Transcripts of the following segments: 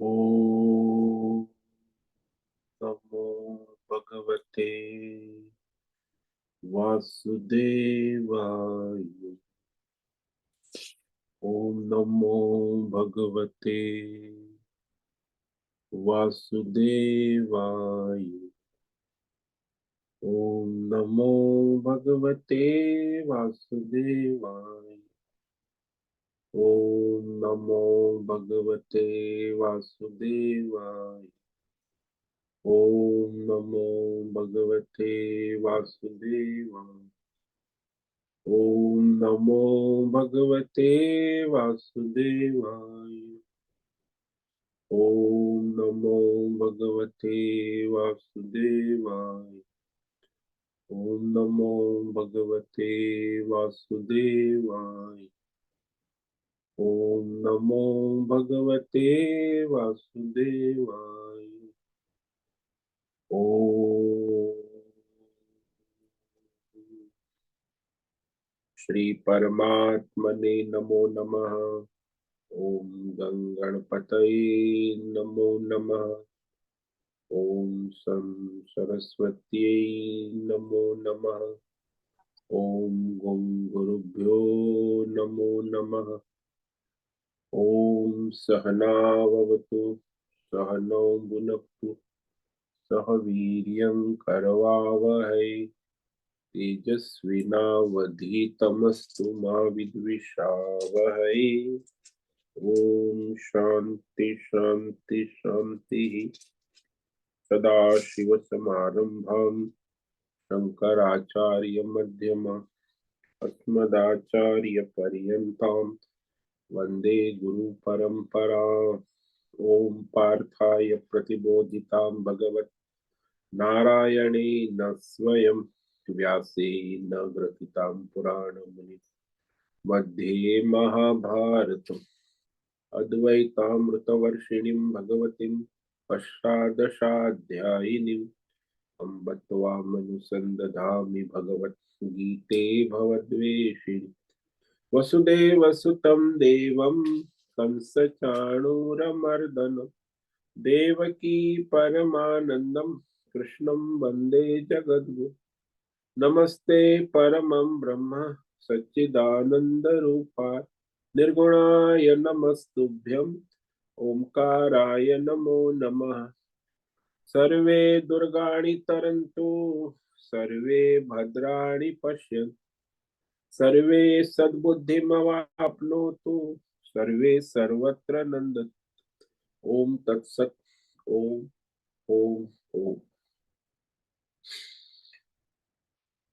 ओम नमो भगवते वासुदेवाय। ओम नमो भगवते वासुदेवाय। ओम नमो भगवते वासुदेवाय। ओम नमो भगवते वासुदेवाय। ओम नमो भगवते वासुदेवाय। ओम नमो भगवते वासुदेवाय। ओम नमो भगवते वासुदेवाय। ओम नमो भगवते वासुदेवाय। ओम नमो भगवते वासुदेवाय। ओम श्री परमात्मने नमो नमः। ओम गंगणपतये नमो नमः। ओम सं सरस्वत्यै नमो नमः। ओम गुं गुरुभ्यो नमो नमः। ओम सहनाववतु सहनौ भुनक्तु सह वीर्यं करवावहै तेजस्विनावधीतमस्तु मा विद्विषावहै। ओम शांति शांति शांति। सदाशिवसमारम्भां शंकराचार्यमध्यमाम् अस्मदाचार्यपर्यन्तां वन्दे गुरुपरम्पराम्। ओम पार्थाय प्रतिबोधितां भगवत् नारायणेन स्वयं व्यासेन ग्रथितां पुराणमुनि मध्ये महाभारतम् अद्वैतामृतवर्षिणीं भगवतीं अष्टादशाध्यायिनीम् अम्ब त्वामनुसन्दधामि भगवद्गीते भवद्वेषिणि। वसुदेवसुतं देवं कंसचाणूरमर्दनं देवकी परमानन्दं कृष्णं वन्दे जगद्गुरुं। नमस्ते परमं ब्रह्म सच्चिदानन्दरूपाय निर्गुणाय नमस्तुभ्यं ओंकाराय नमो नमः। सर्वे दुर्गाणि तरन्तु सर्वे भद्राणि पश्यन्तु सर्वे सद्बुद्धिमवाप्नोतु सर्वे सर्वत्र नन्दन्तु। ओम तत्सत। ओम ओम ओम।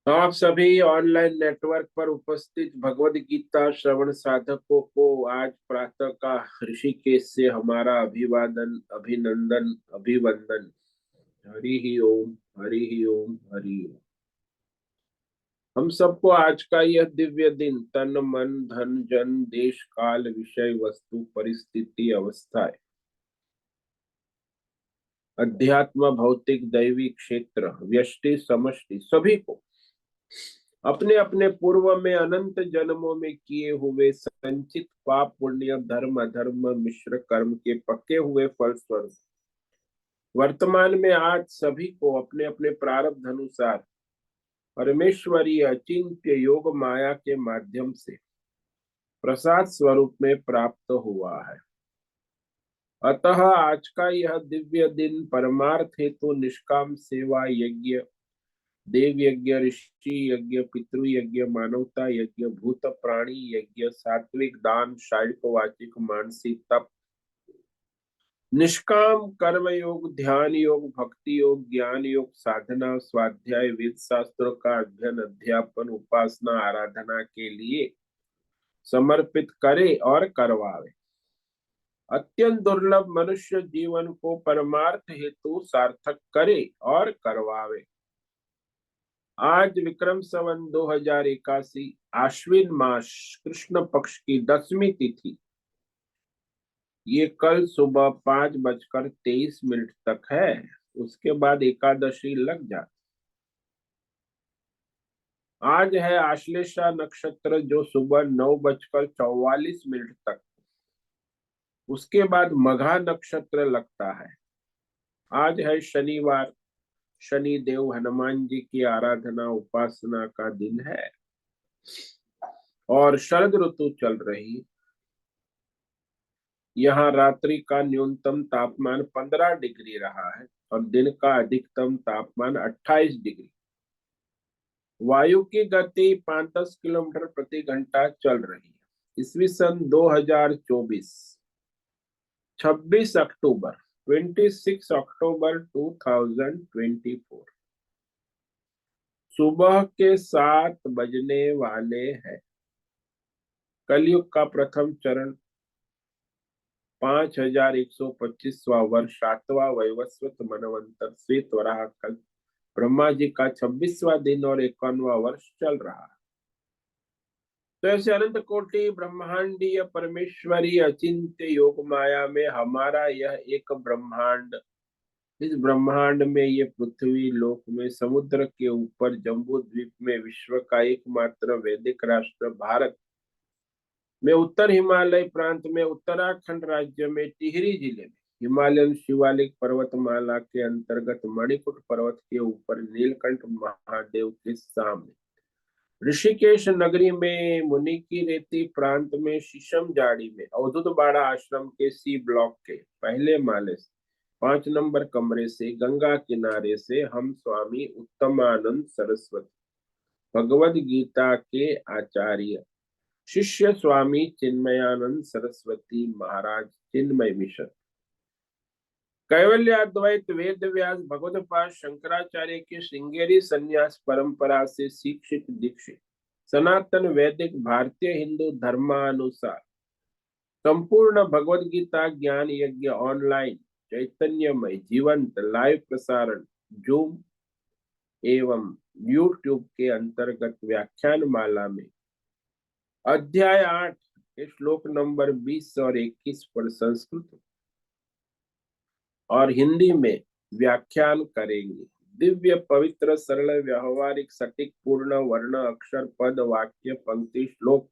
आप सभी ऑनलाइन नेटवर्क पर उपस्थित भगवद गीता श्रवण साधकों को आज प्रातः का ऋषिकेश से हमारा अभिवादन अभिनंदन अभिवंदन। हरि ही ओम हरि ही ओम हरि ओम। हम सबको आज का यह दिव्य दिन तन मन धन जन देश काल विषय वस्तु परिस्थिति अवस्थाएं अध्यात्म भौतिक दैवी क्षेत्र व्यष्टि समष्टि सभी को अपने अपने पूर्व में अनंत जन्मों में किए हुए संचित पाप पुण्य धर्म अधर्म मिश्र कर्म के पक्के हुए फल स्वरूप वर्तमान में आज सभी को अपने अपने प्रारब्ध अनुसार परमेश्वरीय अचिंत्य योग माया के माध्यम से प्रसाद स्वरूप में प्राप्त हुआ है। अतः आज का यह दिव्य दिन परमार्थ हेतु निष्काम सेवा यज्ञ देव यज्ञ ऋषि यज्ञ पितृ यज्ञ मानवता यज्ञ भूत प्राणी यज्ञ सात्विक दान शारीरिक वाचिक मानसिक तप निष्काम कर्म योग ध्यान योग भक्ति योग ज्ञान योग साधना स्वाध्याय वेद शास्त्रों का अध्ययन अध्यापन उपासना आराधना के लिए समर्पित करे और करवावे। अत्यंत दुर्लभ मनुष्य जीवन को परमार्थ हेतु सार्थक करे और करवावे। आज विक्रम संवत 2081 आश्विन मास कृष्ण पक्ष की 10वीं तिथि ये कल सुबह 5:23 तक है। उसके बाद एकादशी लग जाती। आज है आश्लेषा नक्षत्र जो सुबह 9:44 तक। उसके बाद मघा नक्षत्र लगता है। आज है शनिवार, शनि देव हनुमान जी की आराधना उपासना का दिन है और शरद ऋतु चल रही। यहाँ रात्रि का न्यूनतम तापमान 15 डिग्री रहा है और दिन का अधिकतम तापमान 28 डिग्री। वायु की गति 5-10 किलोमीटर प्रति घंटा चल रही है। ईस्वी सन 2024, 26 अक्टूबर 26 अक्टूबर 2024 सुबह के 7 बजने वाले हैं। कलयुग का प्रथम चरण 5125वां वर्ष 7वां वैवस्वत मनवंतर श्वेत वराह कल्प ब्रह्मा जी का 26वां दिन और 51वां वर्ष चल रहा है। तो ऐसे अनंत कोटि ब्रह्मांडीय परमेश्वरी अचिंत्य योग माया में हमारा यह एक ब्रह्मांड, इस ब्रह्मांड में ये पृथ्वी लोक में समुद्र के ऊपर जम्बू द्वीप में विश्व का एकमात्र वैदिक राष्ट्र भारत में उत्तर हिमालय प्रांत में उत्तराखंड राज्य में टिहरी जिले में हिमालयन शिवालिक पर्वतमाला के अंतर्गत मणिकूट पर्वत के ऊपर नीलकंठ महादेव के सामने ऋषिकेश नगरी में मुनि की रेती प्रांत में शीशम जाड़ी में अवधूत बाड़ा आश्रम के सी ब्लॉक के पहले माले से 5 नंबर कमरे से गंगा किनारे से हम स्वामी उत्तमानंद सरस्वती भगवद गीता के आचार्य शिष्य स्वामी चिन्मयानंद सरस्वती महाराज चिन्मय मिशन कैवल्याद्वैत वेद व्यास भगवतपाद शंकराचार्य के श्रृंगेरी संन्यास परंपरा से शिक्षित दीक्षित सनातन वैदिक भारतीय हिंदू धर्मानुसार संपूर्ण भगवद गीता ज्ञान यज्ञ ऑनलाइन चैतन्यमय जीवंत लाइव प्रसारण जूम एवं यूट्यूब के अंतर्गत व्याख्यान माला में अध्याय 8 श्लोक नंबर 20 और 21 पर संस्कृत और हिंदी में व्याख्यान करेंगे। दिव्य पवित्र सरल व्यवहारिक सटीक पूर्ण वर्ण अक्षर पद वाक्य पंक्ति श्लोक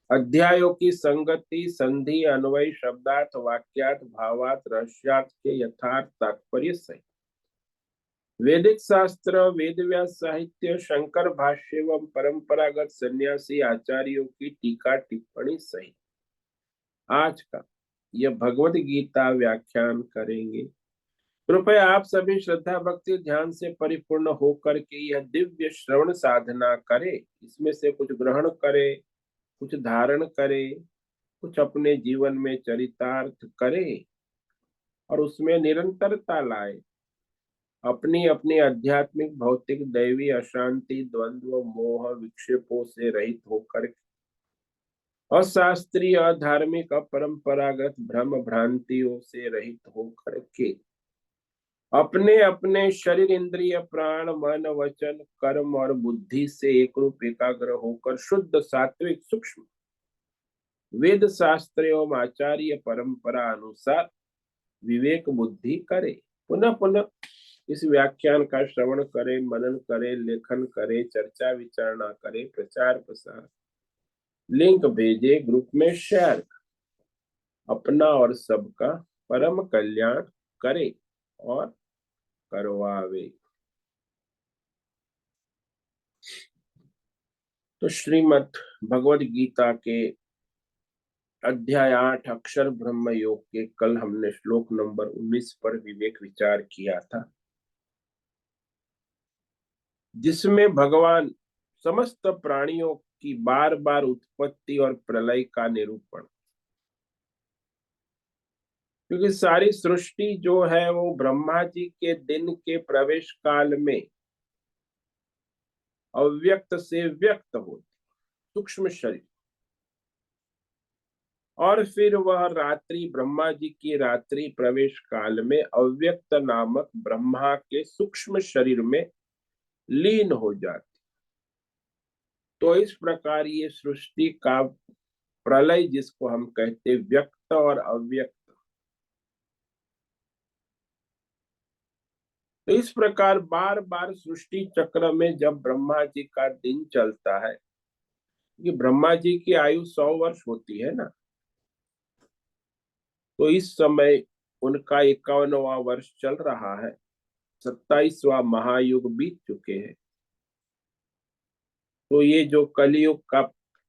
अध्यायों की संगति संधि अन्वय शब्दार्थ वाक्यार्थ भावार्थ रहस्यार्थ के यथार्थ तात्पर्य सहित वैदिक शास्त्र वेद व्यास साहित्य शंकर भाष्य एवं परंपरागत सन्यासी आचार्यों की टीका टिप्पणी सहित आज का यह भगवद गीता व्याख्यान करेंगे। कृपया आप सभी श्रद्धा भक्ति ध्यान से परिपूर्ण होकर के यह दिव्य श्रवण साधना करें। इसमें से कुछ ग्रहण करें, कुछ धारण करें, कुछ अपने जीवन में चरितार्थ करें और उसमें निरंतरता लाए। अपनी अपनी आध्यात्मिक भौतिक दैवी अशांति द्वंद्व मोह विक्षेपों से रहित होकर अशास्त्रीय अधार्मिक अपरंपरागत भ्रम भ्रांतियों से रहित होकर के अपने अपने शरीर इंद्रिय प्राण मन वचन कर्म और बुद्धि से एक रूप एकाग्र होकर शुद्ध सात्विक सूक्ष्म वेद शास्त्र एवं आचार्य परंपरा अनुसार विवेक बुद्धि करे। पुनः पुनः इस व्याख्यान का श्रवण करें, मनन करें, लेखन करें, चर्चा विचारणा करें, प्रचार प्रसार, लिंक भेजे, ग्रुप में शेयर, अपना और सबका परम कल्याण करे और करवावे। तो श्रीमद् भगवद गीता के अध्याय 8 अक्षर ब्रह्म योग के कल हमने श्लोक नंबर 19 पर विवेक विचार किया था, जिसमें भगवान समस्त प्राणियों की बार बार उत्पत्ति और प्रलय का निरूपण, क्योंकि सारी सृष्टि जो है वो ब्रह्मा जी के दिन के प्रवेश काल में अव्यक्त से व्यक्त होती सूक्ष्म शरीर, और फिर वह रात्रि ब्रह्मा जी की रात्रि प्रवेश काल में अव्यक्त नामक ब्रह्मा के सूक्ष्म शरीर में लीन हो जाती। तो इस प्रकार ये सृष्टि का प्रलय, जिसको हम कहते व्यक्त और अव्यक्त, तो इस प्रकार बार बार सृष्टि चक्र में जब ब्रह्मा जी का दिन चलता है, कि ब्रह्मा जी की आयु 100 वर्ष होती है ना, तो इस समय उनका 51वां वर्ष चल रहा है, 27वां महायुग बीत चुके हैं। तो ये जो कलयुग का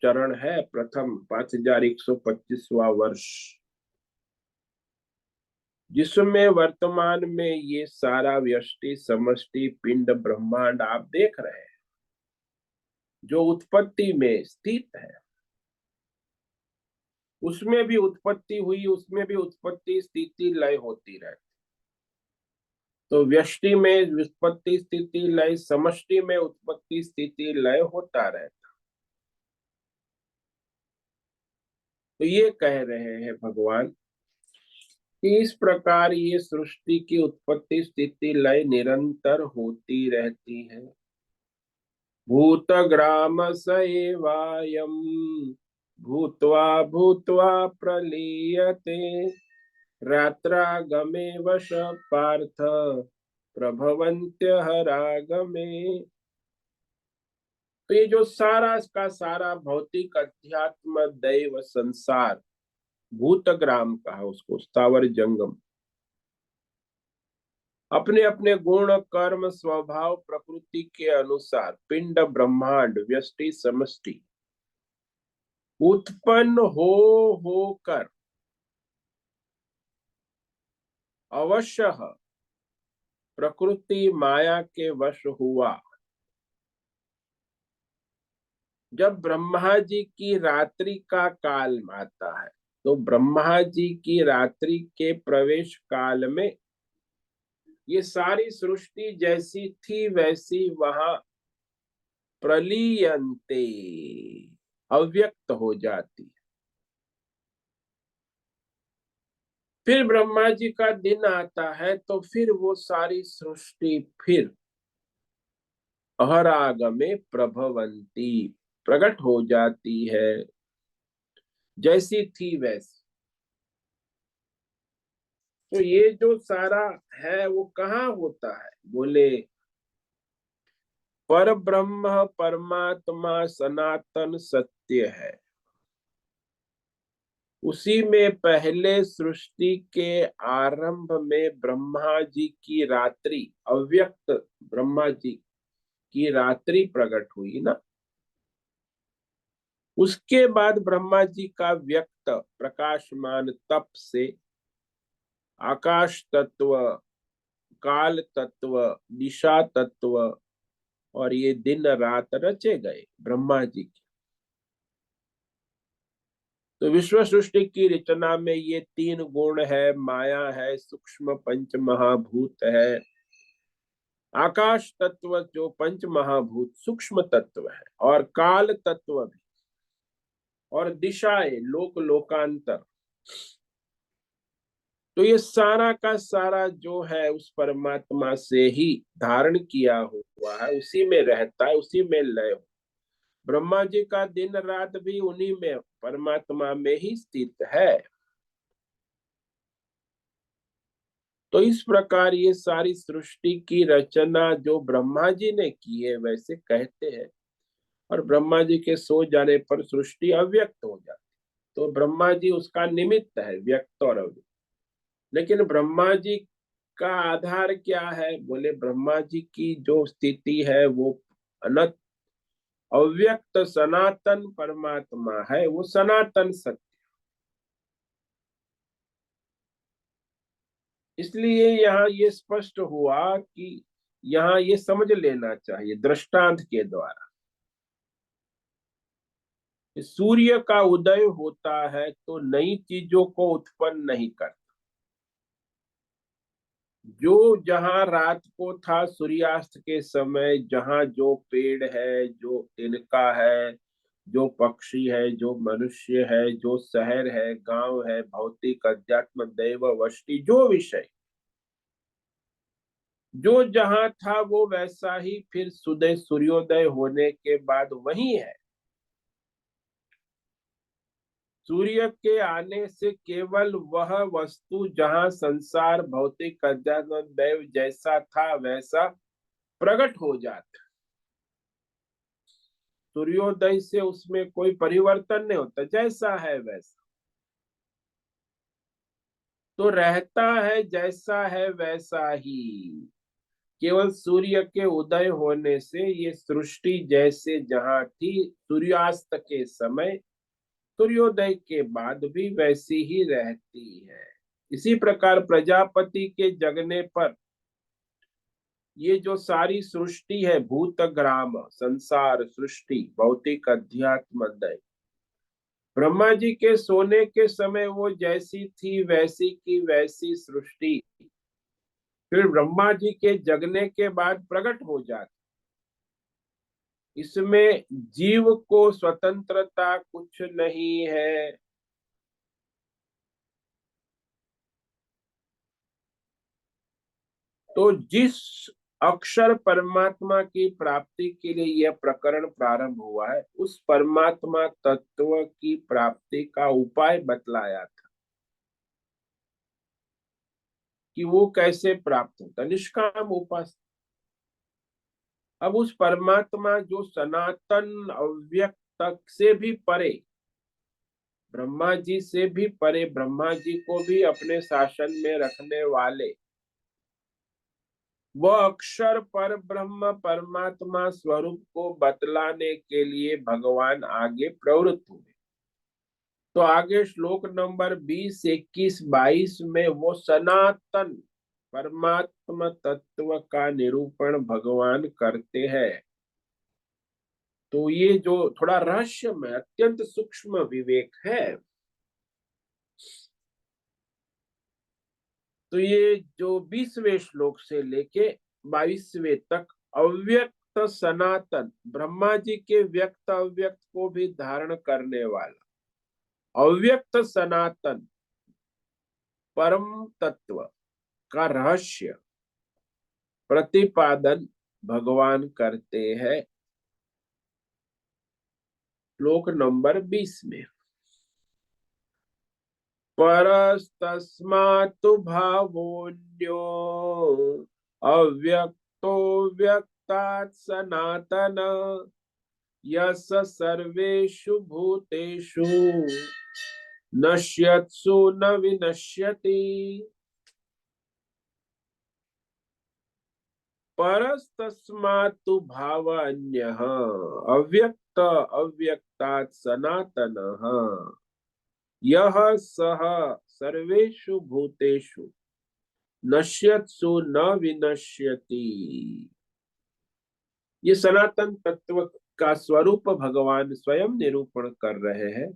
चरण है प्रथम 5125वां वर्ष, जिसमें वर्तमान में ये सारा व्यष्टि समष्टि पिंड ब्रह्मांड आप देख रहे हैं, जो उत्पत्ति में स्थित है, उसमें भी उत्पत्ति हुई, उसमें भी उत्पत्ति स्थिति लय होती रहती। तो व्यष्टि में उत्पत्ति स्थिति लय, समष्टि में उत्पत्ति स्थिति लय होता रहता। तो ये कह रहे हैं भगवान कि इस प्रकार ये सृष्टि की उत्पत्ति स्थिति लय निरंतर होती रहती है। भूतग्राम स एवायम् भूत्वा भूत्वा प्रलीयते रात्रागमे वश पार्थ प्रभवन्त्यहरागमे। तो ये जो सारा का सारा भौतिक अध्यात्म दैव संसार, भूतग्राम कहा उसको, स्थावर जंगम, अपने अपने गुण कर्म स्वभाव प्रकृति के अनुसार पिंड ब्रह्मांड व्यष्टि समष्टि उत्पन्न होकर अवश्य प्रकृति माया के वश हुआ। जब ब्रह्मा जी की रात्रि का काल आता है, तो ब्रह्मा जी की रात्रि के प्रवेश काल में ये सारी सृष्टि जैसी थी वैसी वहां प्रलीयंते अव्यक्त हो जाती। फिर ब्रह्मा जी का दिन आता है, तो फिर वो सारी सृष्टि फिर अहरागमे प्रभवंती प्रकट हो जाती है, जैसी थी वैसी। तो ये जो सारा है वो कहाँ होता है? बोले पर ब्रह्म परमात्मा सनातन सत्य है, उसी में पहले सृष्टि के आरंभ में ब्रह्मा जी की रात्रि, अव्यक्त ब्रह्मा जी की रात्रि प्रकट हुई ना। उसके बाद ब्रह्मा जी का व्यक्त प्रकाशमान तप से आकाश तत्व, काल तत्व, दिशा तत्व और ये दिन रात रचे गए ब्रह्मा जी की। तो विश्व सृष्टि की रचना में ये तीन गुण है, माया है, सूक्ष्म पंच महाभूत है, आकाश तत्व जो पंच महाभूत सूक्ष्म तत्व है, और काल तत्व भी, और दिशाएं लोक लोकांतर। तो ये सारा का सारा जो है उस परमात्मा से ही धारण किया हुआ है, उसी में रहता है, उसी में लय हो। ब्रह्मा जी का दिन रात भी उन्हीं में परमात्मा में ही स्थित है। तो इस प्रकार ये सारी सृष्टि की रचना जो ब्रह्मा जी ने की है वैसे कहते हैं, और ब्रह्मा जी के सो जाने पर सृष्टि अव्यक्त हो जाती। तो ब्रह्मा जी उसका निमित्त है, व्यक्त और अव्यक्त। लेकिन ब्रह्मा जी का आधार क्या है? बोले ब्रह्मा जी की जो स्थिति है वो अनंत अव्यक्त सनातन परमात्मा है, वो सनातन सत्य। इसलिए यहाँ ये स्पष्ट हुआ कि यहाँ ये समझ लेना चाहिए दृष्टांत के द्वारा, सूर्य का उदय होता है तो नई चीजों को उत्पन्न नहीं करता। जो जहां रात को था सूर्यास्त के समय, जहां जो पेड़ है, जो तिनका है, जो पक्षी है, जो मनुष्य है, जो शहर है, गांव है, भौतिक अध्यात्म दैव वष्टि जो विषय जो जहां था वो वैसा ही फिर सुदय सूर्योदय होने के बाद वही है। सूर्य के आने से केवल वह वस्तु जहां संसार भौतिक अध्यात्म दैव जैसा था वैसा प्रकट हो जाता। सूर्योदय से उसमें कोई परिवर्तन नहीं होता, जैसा है वैसा। तो रहता है जैसा है वैसा ही। केवल सूर्य के उदय होने से ये सृष्टि जैसे जहां थी सूर्यास्त के समय, सूर्योदय के बाद भी वैसी ही रहती है। इसी प्रकार प्रजापति के जगने पर ये जो सारी सृष्टि है, भूतग्राम, संसार, सृष्टि, भौतिक, अध्यात्म, दय, ब्रह्मा जी के सोने के समय वो जैसी थी वैसी की वैसी सृष्टि फिर ब्रह्मा जी के जगने के बाद प्रकट हो जाती। इसमें जीव को स्वतंत्रता कुछ नहीं है। तो जिस अक्षर परमात्मा की प्राप्ति के लिए यह प्रकरण प्रारंभ हुआ है, उस परमात्मा तत्व की प्राप्ति का उपाय बतलाया था कि वो कैसे प्राप्त होता, निष्काम उपासना। अब उस परमात्मा जो सनातन अव्यक्त से भी परे, ब्रह्मा जी से भी परे, ब्रह्मा जी को भी अपने शासन में रखने वाले वह अक्षर पर ब्रह्म परमात्मा स्वरूप को बतलाने के लिए भगवान आगे प्रवृत्त हुए। तो आगे श्लोक नंबर 20, 21, 22 में वो सनातन परमात्मा तत्व का निरूपण भगवान करते हैं। तो ये जो थोड़ा रहस्य में अत्यंत सूक्ष्म विवेक है, तो ये जो 20वें श्लोक से लेके 22वें तक अव्यक्त सनातन, ब्रह्मा जी के व्यक्त अव्यक्त को भी धारण करने वाला अव्यक्त सनातन परम तत्व का रहस्य प्रतिपादन भगवान करते हैं श्लोक नंबर 20 में। परस्तस्मात् भावोऽन्यो अव्यक्तो व्यक्तात् सनातन यस सर्वेषु भूतेषु नश्यत्सु न विनश्यति। परस्तस्मात् भाव अन्यः अव्यक्त अव्यक्तात् सनातनः यह सह सर्वेषु भूतेषु नश्यत्सु न विनश्यति। ये सनातन तत्व का स्वरूप भगवान स्वयं निरूपण कर रहे हैं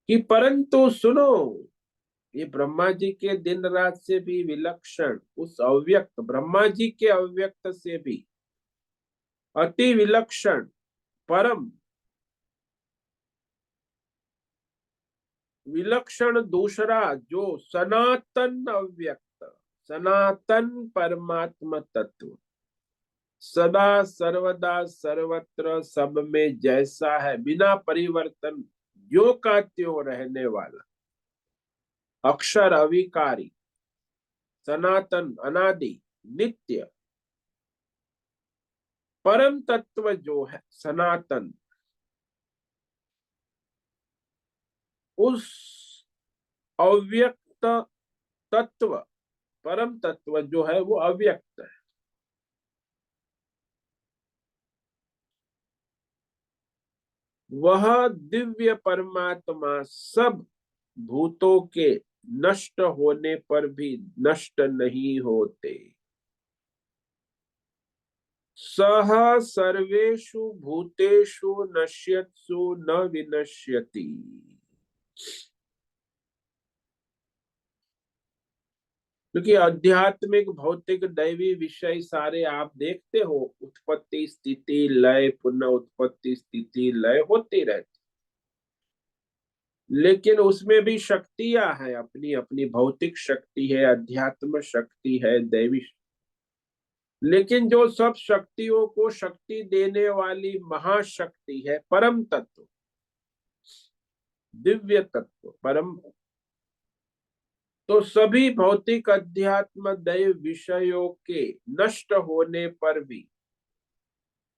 कि परंतु सुनो, ये ब्रह्मा जी के दिन रात से भी विलक्षण उस अव्यक्त ब्रह्मा जी के अव्यक्त से भी अति विलक्षण परम विलक्षण दूसरा जो सनातन अव्यक्त सनातन परमात्मा तत्व सदा सर्वदा सर्वत्र सब में जैसा है, बिना परिवर्तन, जो का त्यों रहने वाला, अक्षर अविकारी, सनातन, अनादि, नित्य परम तत्व जो है सनातन, उस अव्यक्त तत्व परम तत्व जो है वो अव्यक्त है। वह दिव्य परमात्मा सब भूतों के नष्ट होने पर भी नष्ट नहीं होते। सह सर्वेषु भूतेषु नश्यत्सु न विनश्यति। क्योंकि आध्यात्मिक भौतिक दैवी विषय सारे आप देखते हो, उत्पत्ति स्थिति लय, पुनः उत्पत्ति स्थिति लय होती रहती, लेकिन उसमें भी शक्तियां हैं, अपनी अपनी भौतिक शक्ति है, अध्यात्म शक्ति है, दैवी। लेकिन जो सब शक्तियों को शक्ति देने वाली महाशक्ति है परम तत्व, दिव्य तत्व परम, तो सभी भौतिक अध्यात्म दैव विषयों के नष्ट होने पर भी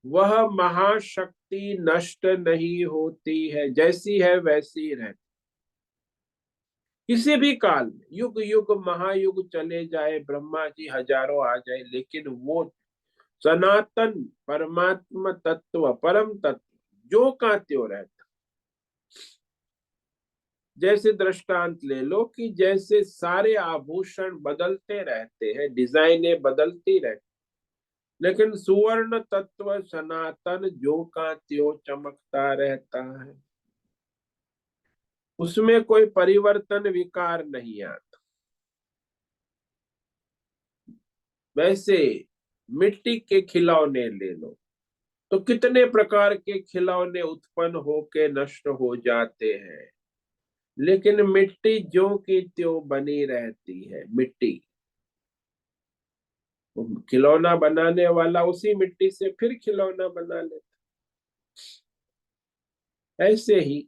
वह महाशक्ति नष्ट नहीं होती है, जैसी है वैसी रहती। किसी भी काल में युग युग महायुग चले जाए, ब्रह्मा जी हजारों आ जाए, लेकिन वो सनातन परमात्मा तत्व, परम तत्व जो का त्यों रहता। जैसे दृष्टांत ले लो कि जैसे सारे आभूषण बदलते रहते हैं, डिजाइनें बदलती रहती, लेकिन सुवर्ण तत्व सनातन जो का त्यों चमकता रहता है, उसमें कोई परिवर्तन विकार नहीं आता। वैसे मिट्टी के खिलौने ले लो, तो कितने प्रकार के खिलौने उत्पन्न होके नष्ट हो जाते हैं, लेकिन मिट्टी ज्यों की त्यों बनी रहती है। मिट्टी, खिलौना बनाने वाला उसी मिट्टी से फिर खिलौना बना लेता। ऐसे ही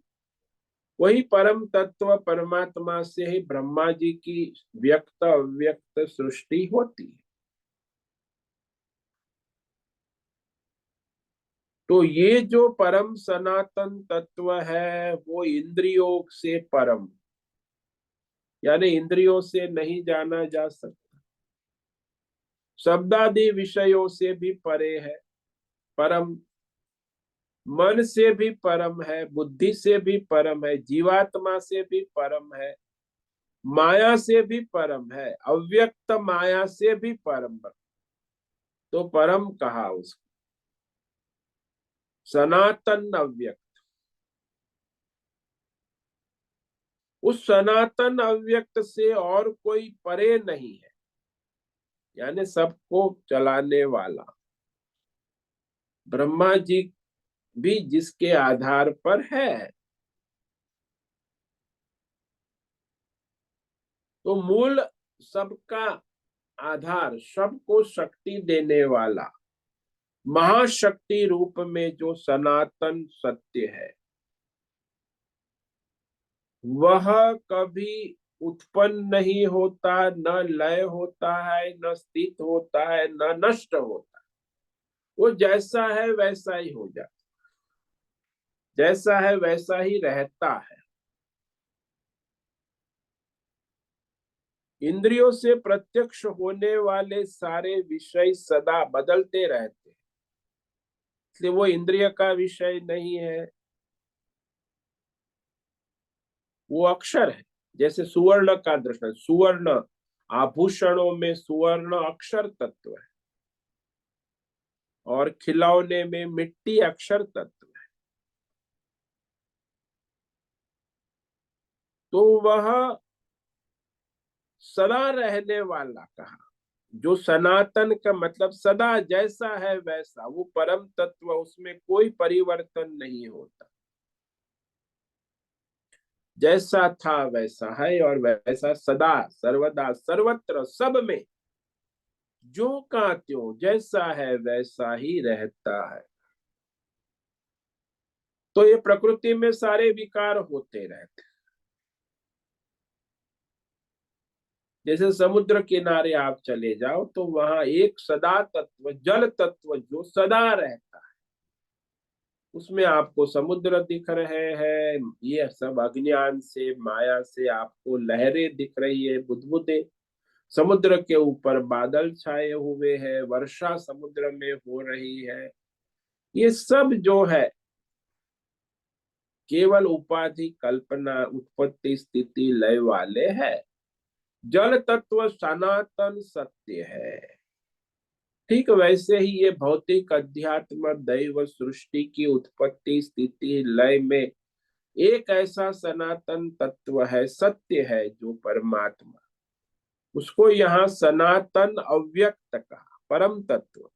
वही परम तत्व परमात्मा से ही ब्रह्मा जी की व्यक्त अव्यक्त सृष्टि होती है। तो ये जो परम सनातन तत्व है वो इंद्रियों से परम, यानी इंद्रियों से नहीं जाना जा सकता, शब्दादि विषयों से भी परे है, परम, मन से भी परम है, बुद्धि से भी परम है, जीवात्मा से भी परम है, माया से भी परम है, अव्यक्त माया से भी परम। तो परम कहा उसको, सनातन अव्यक्त। उस सनातन अव्यक्त से और कोई परे नहीं है, यानी सबको चलाने वाला ब्रह्मा जी भी जिसके आधार पर है। तो मूल सबका आधार, सबको शक्ति देने वाला महाशक्ति रूप में जो सनातन सत्य है, वह कभी उत्पन्न नहीं होता, न लय होता है, न स्थित होता है, न नष्ट होता है। वो जैसा है वैसा ही हो जाता, जैसा है वैसा ही रहता है। इंद्रियों से प्रत्यक्ष होने वाले सारे विषय सदा बदलते रहते हैं, इसलिए वो इंद्रिय का विषय नहीं है, वो अक्षर है। जैसे सुवर्ण का दृष्टांत, सुवर्ण आभूषणों में सुवर्ण अक्षर तत्व है, और खिलौने में मिट्टी अक्षर तत्व है। तो वह सदा रहने वाला कहा, जो सनातन का मतलब सदा जैसा है वैसा, वो परम तत्व, उसमें कोई परिवर्तन नहीं होता, जैसा था वैसा है, और वैसा सदा सर्वदा सर्वत्र सब में जो का त्यों जैसा है वैसा ही रहता है। तो ये प्रकृति में सारे विकार होते रहते, जैसे समुद्र किनारे आप चले जाओ तो वहां एक सदा तत्व, जल तत्व जो सदा रहता है, उसमें आपको समुद्र दिख रहे हैं, ये सब अज्ञान से माया से आपको लहरें दिख रही है, बुदबुदे, समुद्र के ऊपर बादल छाए हुए हैं, वर्षा समुद्र में हो रही है, ये सब जो है केवल उपाधि कल्पना, उत्पत्ति स्थिति लय वाले है। जल तत्व सनातन सत्य है। ठीक वैसे ही ये भौतिक अध्यात्म दैव सृष्टि की उत्पत्ति स्थिति लय में एक ऐसा सनातन तत्व है, सत्य है, जो परमात्मा, उसको यहाँ सनातन अव्यक्त कहा, परम तत्व,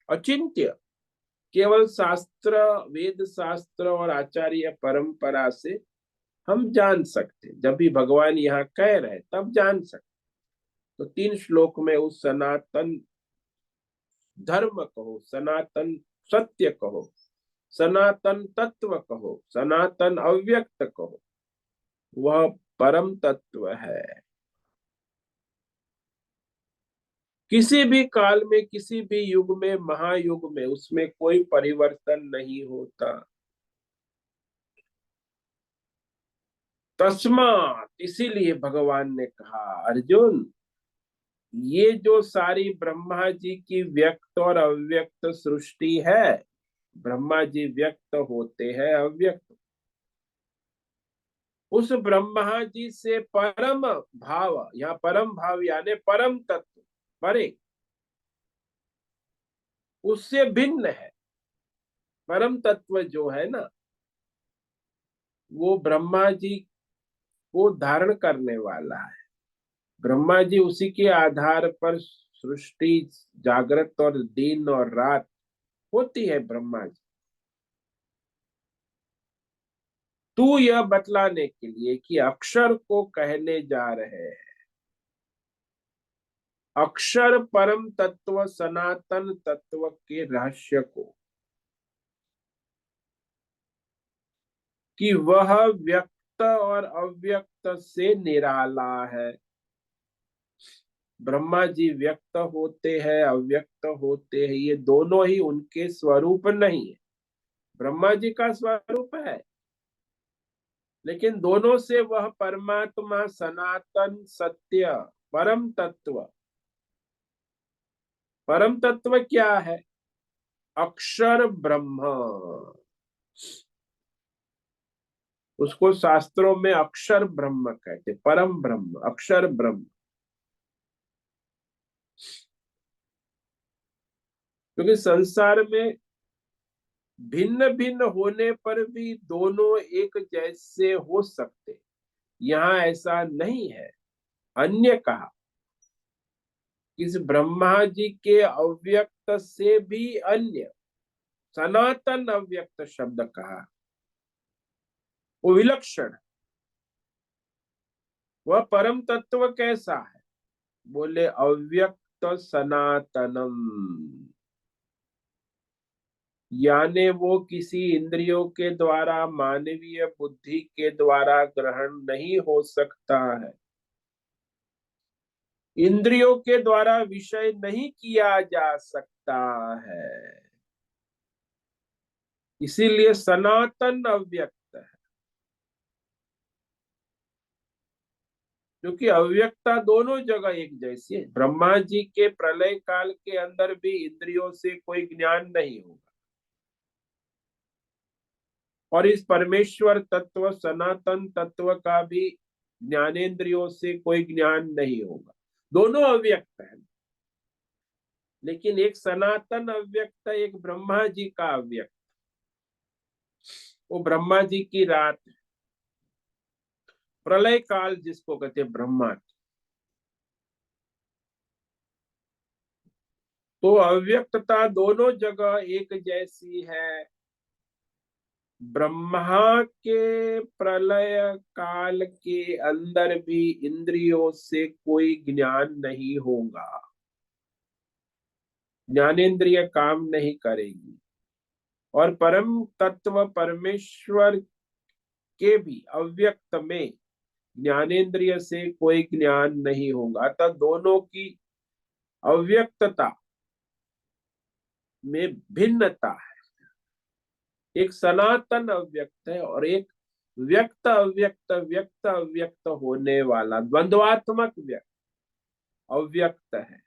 अचिंत्य, केवल शास्त्र, वेद शास्त्र और आचार्य परंपरा से हम जान सकते, जब भी भगवान यहाँ कह रहे तब जान सकते। तो 3 श्लोक में उस सनातन धर्म कहो, सनातन सत्य कहो, सनातन तत्व कहो, सनातन अव्यक्त कहो, वह परम तत्व है। किसी भी काल में, किसी भी युग में, महायुग में उसमें कोई परिवर्तन नहीं होता। तस्मात, इसीलिए भगवान ने कहा अर्जुन, ये जो सारी ब्रह्मा जी की व्यक्त और अव्यक्त सृष्टि है, ब्रह्मा जी व्यक्त होते हैं अव्यक्त, उस ब्रह्मा जी से परम भाव, यहाँ परम भाव यानी परम तत्व, परे, उससे भिन्न है। परम तत्व जो है ना, वो ब्रह्मा जी को धारण करने वाला है। ब्रह्मा जी उसी के आधार पर सृष्टि, जागृत और दिन और रात होती है ब्रह्मा जी। तू यह बतलाने के लिए कि अक्षर को कहने जा रहे हैं, अक्षर परम तत्व सनातन तत्व के रहस्य को, कि वह व्यक्त और अव्यक्त से निराला है। ब्रह्मा जी व्यक्त होते हैं अव्यक्त होते हैं, ये दोनों ही उनके स्वरूप नहीं है। ब्रह्मा जी का स्वरूप है, लेकिन दोनों से वह परमात्मा सनातन सत्य परम तत्व, परम तत्व क्या है? अक्षर ब्रह्म, उसको शास्त्रों में अक्षर ब्रह्म कहते, परम ब्रह्म, अक्षर ब्रह्म। क्योंकि संसार में भिन्न भिन्न होने पर भी दोनों एक जैसे हो सकते, यहाँ ऐसा नहीं है। अन्य कहा, इस ब्रह्मा जी के अव्यक्त से भी अन्य सनातन अव्यक्त शब्द कहा, वो विलक्षण। वह परम तत्व कैसा है? बोले अव्यक्त सनातनम, यानी वो किसी इंद्रियों के द्वारा, मानवीय बुद्धि के द्वारा ग्रहण नहीं हो सकता है, इंद्रियों के द्वारा विषय नहीं किया जा सकता है, इसीलिए सनातन अव्यक्त है। क्योंकि अव्यक्ता दोनों जगह एक जैसी है। ब्रह्मा जी के प्रलय काल के अंदर भी इंद्रियों से कोई ज्ञान नहीं होगा, और इस परमेश्वर तत्व सनातन तत्व का भी ज्ञानेन्द्रियों से कोई ज्ञान नहीं होगा। दोनों अव्यक्त है, लेकिन एक सनातन अव्यक्त, एक ब्रह्मा जी का अव्यक्त। वो ब्रह्मा जी की रात, प्रलय काल जिसको कहते हैं ब्रह्मा, तो अव्यक्तता दोनों जगह एक जैसी है। ब्रह्मा के प्रलय काल के अंदर भी इंद्रियों से कोई ज्ञान नहीं होगा, ज्ञानेन्द्रिय काम नहीं करेगी, और परम तत्व परमेश्वर के भी अव्यक्त में ज्ञानेन्द्रिय से कोई ज्ञान नहीं होगा। अतः दोनों की अव्यक्तता में भिन्नता है, एक सनातन अव्यक्त है और एक व्यक्त अव्यक्त, व्यक्त अव्यक्त होने वाला द्वंद्वात्मक व्यक्त अव्यक्त है।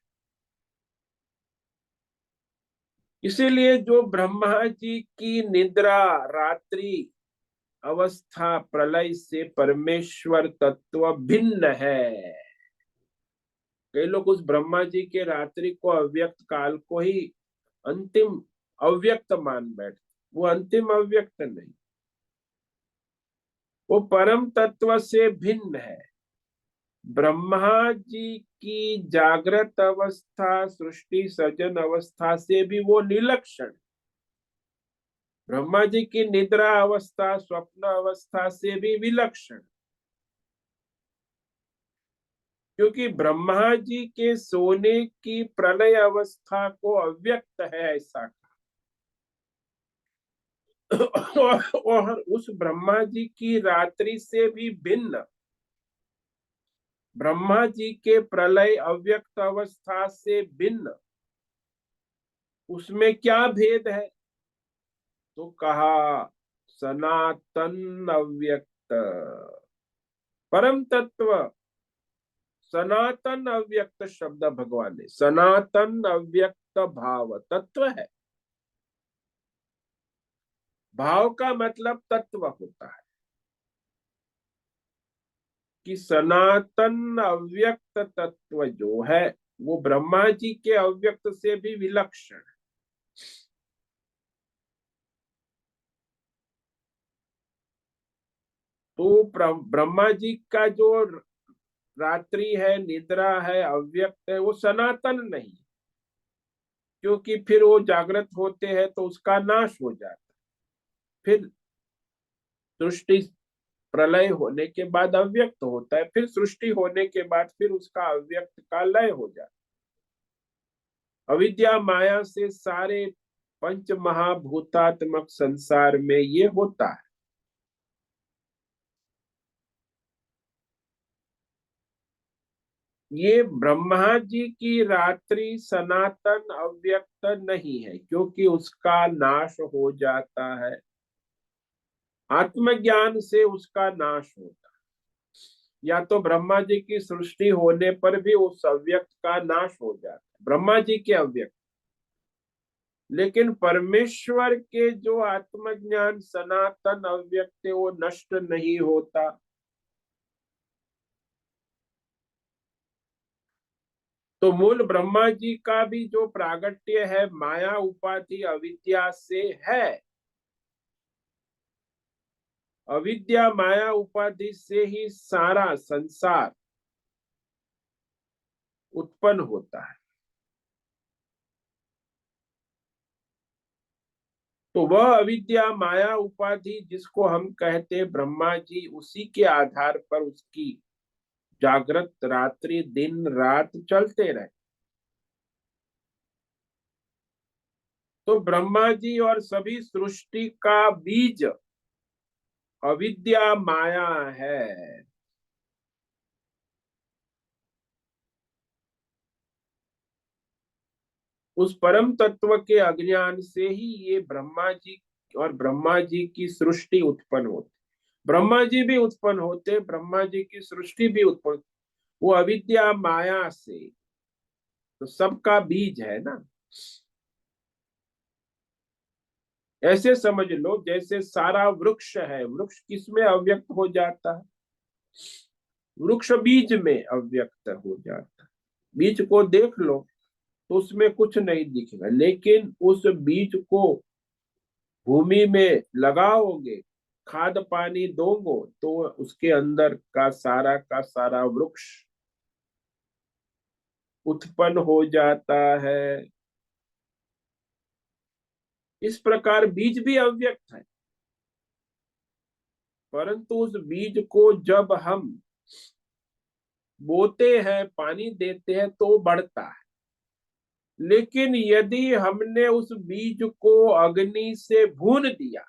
इसीलिए जो ब्रह्मा जी की निद्रा, रात्रि अवस्था, प्रलय से परमेश्वर तत्व भिन्न है। कई लोग उस ब्रह्मा जी के रात्रि को, अव्यक्त काल को ही अंतिम अव्यक्त मान बैठते, वो अंतिम अव्यक्त नहीं, वो परम तत्व से भिन्न है। ब्रह्मा जी की जागृत अवस्था, सृष्टि सृजन अवस्था से भी वो निलक्षण, ब्रह्मा जी की निद्रा अवस्था, स्वप्न अवस्था से भी विलक्षण। क्योंकि ब्रह्मा जी के सोने की प्रलय अवस्था को अव्यक्त है ऐसा और उस ब्रह्मा जी की रात्रि से भी भिन्न ब्रह्मा जी के प्रलय अव्यक्त अवस्था से भिन्न, उसमें क्या भेद है? तो कहा सनातन अव्यक्त, परम तत्व सनातन अव्यक्त शब्द भगवान ने, सनातन अव्यक्त भाव तत्व है। भाव का मतलब तत्व होता है, कि सनातन अव्यक्त तत्व जो है वो ब्रह्मा जी के अव्यक्त से भी विलक्षण है। तो ब्रह्मा जी का जो रात्रि है, निद्रा है, अव्यक्त है, वो सनातन नहीं, क्योंकि फिर वो जागृत होते हैं तो उसका नाश हो जाता है। फिर सृष्टि प्रलय होने के बाद अव्यक्त होता है, फिर सृष्टि होने के बाद फिर उसका अव्यक्त का लय हो जाता है। अविद्या माया से सारे पंच महाभूतात्मक संसार में ये होता है। ये ब्रह्मा जी की रात्रि सनातन अव्यक्त नहीं है, क्योंकि उसका नाश हो जाता है, आत्मज्ञान से उसका नाश होता है। या तो ब्रह्मा जी की सृष्टि होने पर भी उस अव्यक्त का नाश हो जाता है, ब्रह्मा जी के अव्यक्त। लेकिन परमेश्वर के जो आत्मज्ञान सनातन अव्यक्त है, वो नष्ट नहीं होता। तो मूल ब्रह्मा जी का भी जो प्रागट्य है माया उपाधि अविद्या से है। अविद्या माया उपाधि से ही सारा संसार उत्पन्न होता है। तो वह अविद्या माया उपाधि जिसको हम कहते ब्रह्मा जी, उसी के आधार पर उसकी जागृत रात्रि दिन रात चलते रहे। तो ब्रह्मा जी और सभी सृष्टि का बीज अविद्या माया है। उस परम तत्व के अज्ञान से ही ये ब्रह्मा जी और ब्रह्मा जी की सृष्टि उत्पन्न होती, ब्रह्मा जी भी उत्पन्न होते, ब्रह्मा जी की सृष्टि भी उत्पन्न, वो अविद्या माया से। तो सबका बीज है ना। ऐसे समझ लो जैसे सारा वृक्ष है, वृक्ष किसमें अव्यक्त हो जाता है? वृक्ष बीज में अव्यक्त हो जाता है। बीज को देख लो तो उसमें कुछ नहीं दिखेगा, लेकिन उस बीज को भूमि में लगाओगे, खाद पानी दोगे, तो उसके अंदर का सारा वृक्ष उत्पन्न हो जाता है। इस प्रकार बीज भी अव्यक्त है, परंतु उस बीज को जब हम बोते हैं, पानी देते हैं, तो बढ़ता है। लेकिन यदि हमने उस बीज को अग्नि से भून दिया,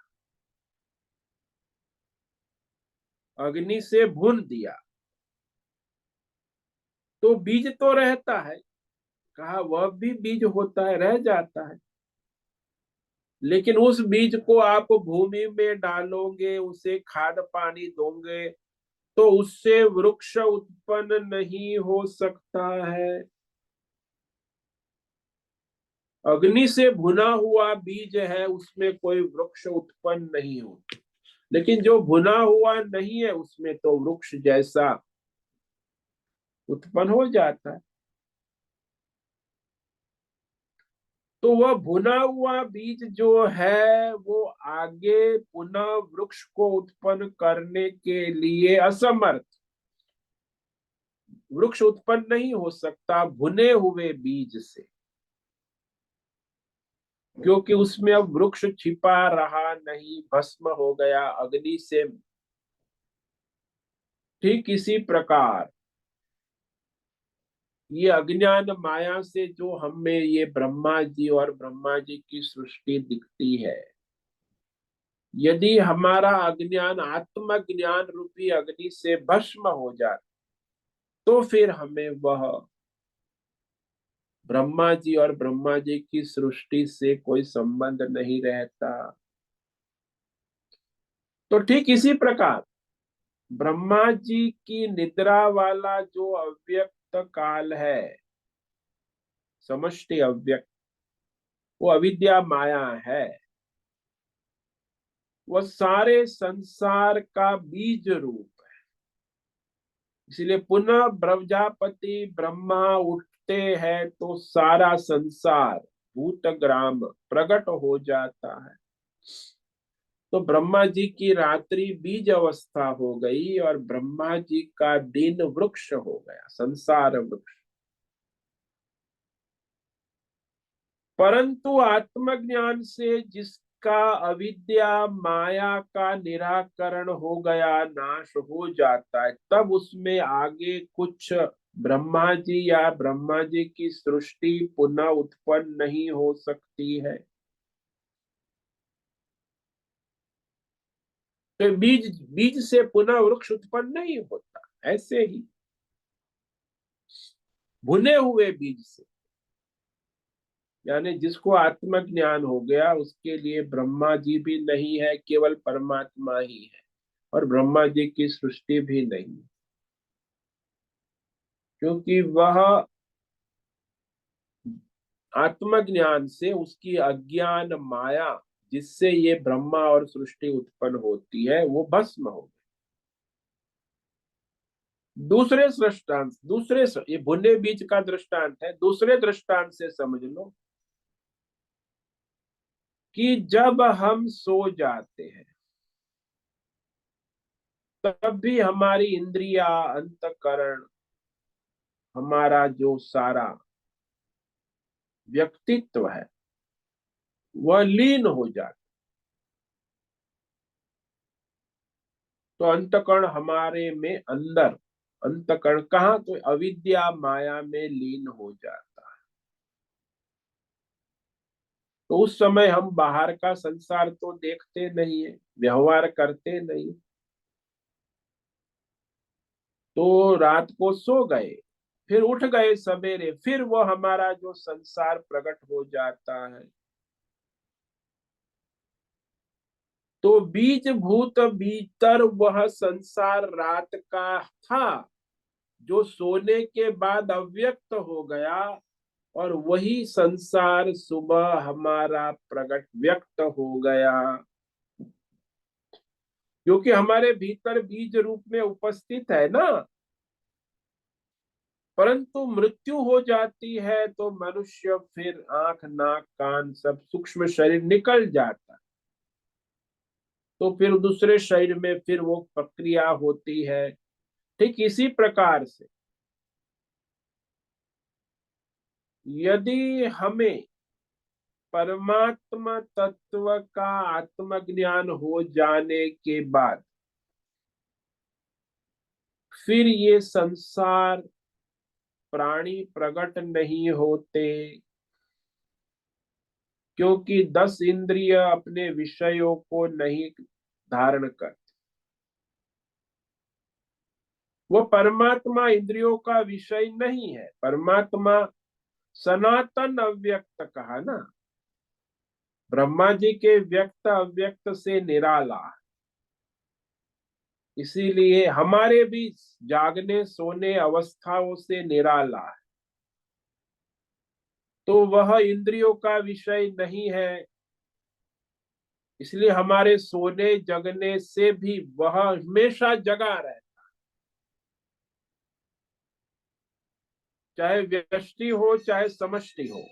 अग्नि से भून दिया, तो बीज तो रहता है। कहा वह भी बीज होता है, रह जाता है। लेकिन उस बीज को आप भूमि में डालोगे, उसे खाद पानी दोगे, तो उससे वृक्ष उत्पन्न नहीं हो सकता है। अग्नि से भुना हुआ बीज है, उसमें कोई वृक्ष उत्पन्न नहीं हो। लेकिन जो भुना हुआ नहीं है, उसमें तो वृक्ष जैसा उत्पन्न हो जाता है। तो वह भुना हुआ बीज जो है वो आगे पुनः वृक्ष को उत्पन्न करने के लिए असमर्थ। वृक्ष उत्पन्न नहीं हो सकता भुने हुए बीज से, क्योंकि उसमें अब वृक्ष छिपा रहा नहीं, भस्म हो गया अग्नि से। ठीक इसी प्रकार ये अज्ञान माया से जो हमें ये ब्रह्मा जी और ब्रह्मा जी की सृष्टि दिखती है, यदि हमारा अज्ञान आत्मज्ञान रूपी अग्नि से भस्म हो जाए, तो फिर हमें वह ब्रह्मा जी और ब्रह्मा जी की सृष्टि से कोई संबंध नहीं रहता। तो ठीक इसी प्रकार ब्रह्मा जी की निद्रा वाला जो अव्यक्त काल है, समष्टि अव्यक्त, वो अविद्या माया है। वह सारे संसार का बीज रूप, इसलिए पुनः प्रजापति ब्रह्मा उठते हैं तो सारा संसार भूतग्राम प्रकट हो जाता है। तो ब्रह्मा जी की रात्रि बीज अवस्था हो गई और ब्रह्मा जी का दिन वृक्ष हो गया, संसार वृक्ष। परंतु आत्मज्ञान से जिसका अविद्या माया का निराकरण हो गया, नाश हो जाता है, तब उसमें आगे कुछ ब्रह्मा जी या ब्रह्मा जी की सृष्टि पुनः उत्पन्न नहीं हो सकती है। तो बीज बीज से पुनः वृक्ष उत्पन्न नहीं होता। ऐसे ही भुने हुए बीज से, यानी जिसको आत्मज्ञान हो गया, उसके लिए ब्रह्मा जी भी नहीं है, केवल परमात्मा ही है, और ब्रह्मा जी की सृष्टि भी नहीं, क्योंकि वह आत्मज्ञान से उसकी अज्ञान माया जिससे ये ब्रह्मा और सृष्टि उत्पन्न होती है, वो भस्म हो गई। ये भुने बीज का दृष्टांत है। दूसरे दृष्टांत से समझ लो कि जब हम सो जाते हैं, तब भी हमारी इंद्रिया, अंतकरण, हमारा जो सारा व्यक्तित्व है, वह लीन हो जाता। तो अंतकरण हमारे में अंदर, अंतकरण कहाँ, तो अविद्या माया में लीन हो जाता है। तो उस समय हम बाहर का संसार तो देखते नहीं है, व्यवहार करते नहीं। तो रात को सो गए, फिर उठ गए सवेरे, फिर वो हमारा जो संसार प्रकट हो जाता है। तो बीज भूत भीतर वह संसार रात का था, जो सोने के बाद अव्यक्त हो गया, और वही संसार सुबह हमारा प्रकट व्यक्त हो गया, क्योंकि हमारे भीतर बीज रूप में उपस्थित है ना। परंतु मृत्यु हो जाती है तो मनुष्य फिर आंख नाक कान सब सूक्ष्म शरीर निकल जाता, तो फिर दूसरे शरीर में फिर वो प्रक्रिया होती है। ठीक इसी प्रकार से यदि हमें परमात्मा तत्व का आत्मज्ञान हो जाने के बाद फिर ये संसार प्राणी प्रकट नहीं होते, क्योंकि 10 इंद्रिय अपने विषयों को नहीं धारण करते। वो परमात्मा इंद्रियों का विषय नहीं है। परमात्मा सनातन अव्यक्त कहा ना, ब्रह्मा जी के व्यक्त अव्यक्त से निराला, इसीलिए हमारे भी जागने सोने अवस्थाओं से निराला है। तो वह इंद्रियों का विषय नहीं है, इसलिए हमारे सोने जगने से भी वह हमेशा जगा रहे, चाहे व्यष्टि हो चाहे समष्टि हो।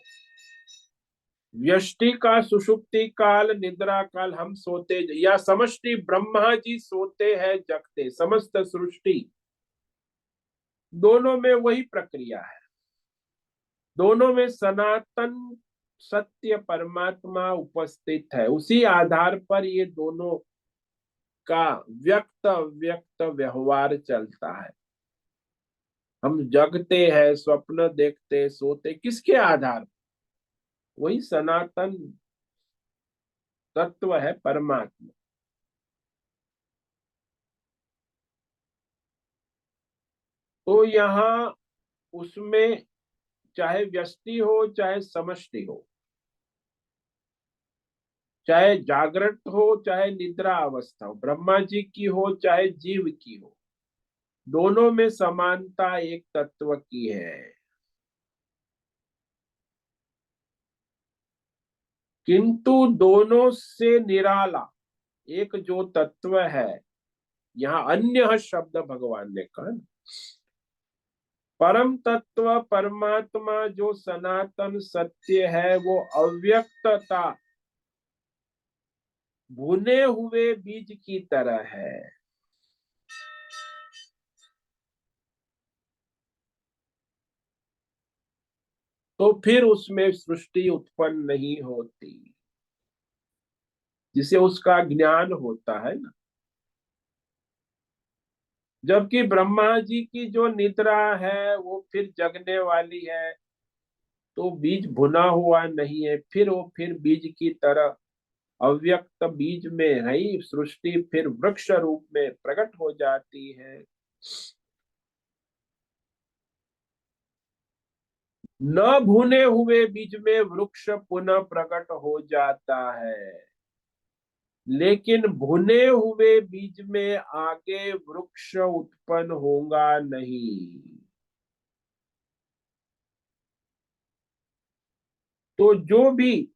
व्यष्टि का सुषुप्ति काल, निद्रा काल हम सोते, या समष्टि ब्रह्मा जी सोते हैं जगते, समस्त सृष्टि, दोनों में वही प्रक्रिया है। दोनों में सनातन सत्य परमात्मा उपस्थित है। उसी आधार पर ये दोनों का व्यक्त व्यक्त व्यवहार चलता है। हम जगते हैं, स्वप्न देखते, सोते, किसके आधार पर? वही सनातन तत्व है परमात्मा। तो यहाँ उसमें चाहे व्यष्टि हो चाहे समष्टि हो, चाहे जागृत हो चाहे निद्रा अवस्था हो, ब्रह्मा जी की हो चाहे जीव की हो, दोनों में समानता एक तत्व की है। किंतु दोनों से निराला एक जो तत्व है, यहाँ अन्य शब्द भगवान ने कहा, परम तत्व परमात्मा जो सनातन सत्य है वो अव्यक्तता भुने हुए बीज की तरह है। तो फिर उसमें सृष्टि उत्पन्न नहीं होती, जिसे उसका ज्ञान होता है ना। जबकि ब्रह्मा जी की जो निद्रा है वो फिर जगने वाली है, तो बीज भुना हुआ नहीं है, फिर वो फिर बीज की तरह अव्यक्त बीज में है ही, सृष्टि फिर वृक्ष रूप में प्रकट हो जाती है। न भुने हुए बीज में वृक्ष पुनः प्रकट हो जाता है, लेकिन भुने हुए बीज में आगे वृक्ष उत्पन्न होगा नहीं। तो जो भी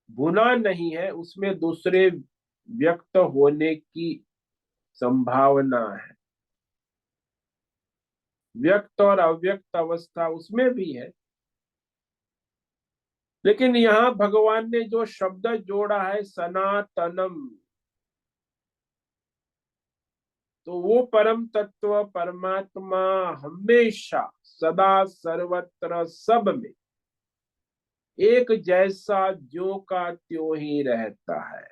भुना नहीं है उसमें दूसरे व्यक्त होने की संभावना है, व्यक्त और अव्यक्त अवस्था उसमें भी है। लेकिन यहाँ भगवान ने जो शब्द जोड़ा है सनातनम, तो वो परम तत्व परमात्मा हमेशा सदा सर्वत्र सब में एक जैसा ज्यों का त्यों ही रहता है।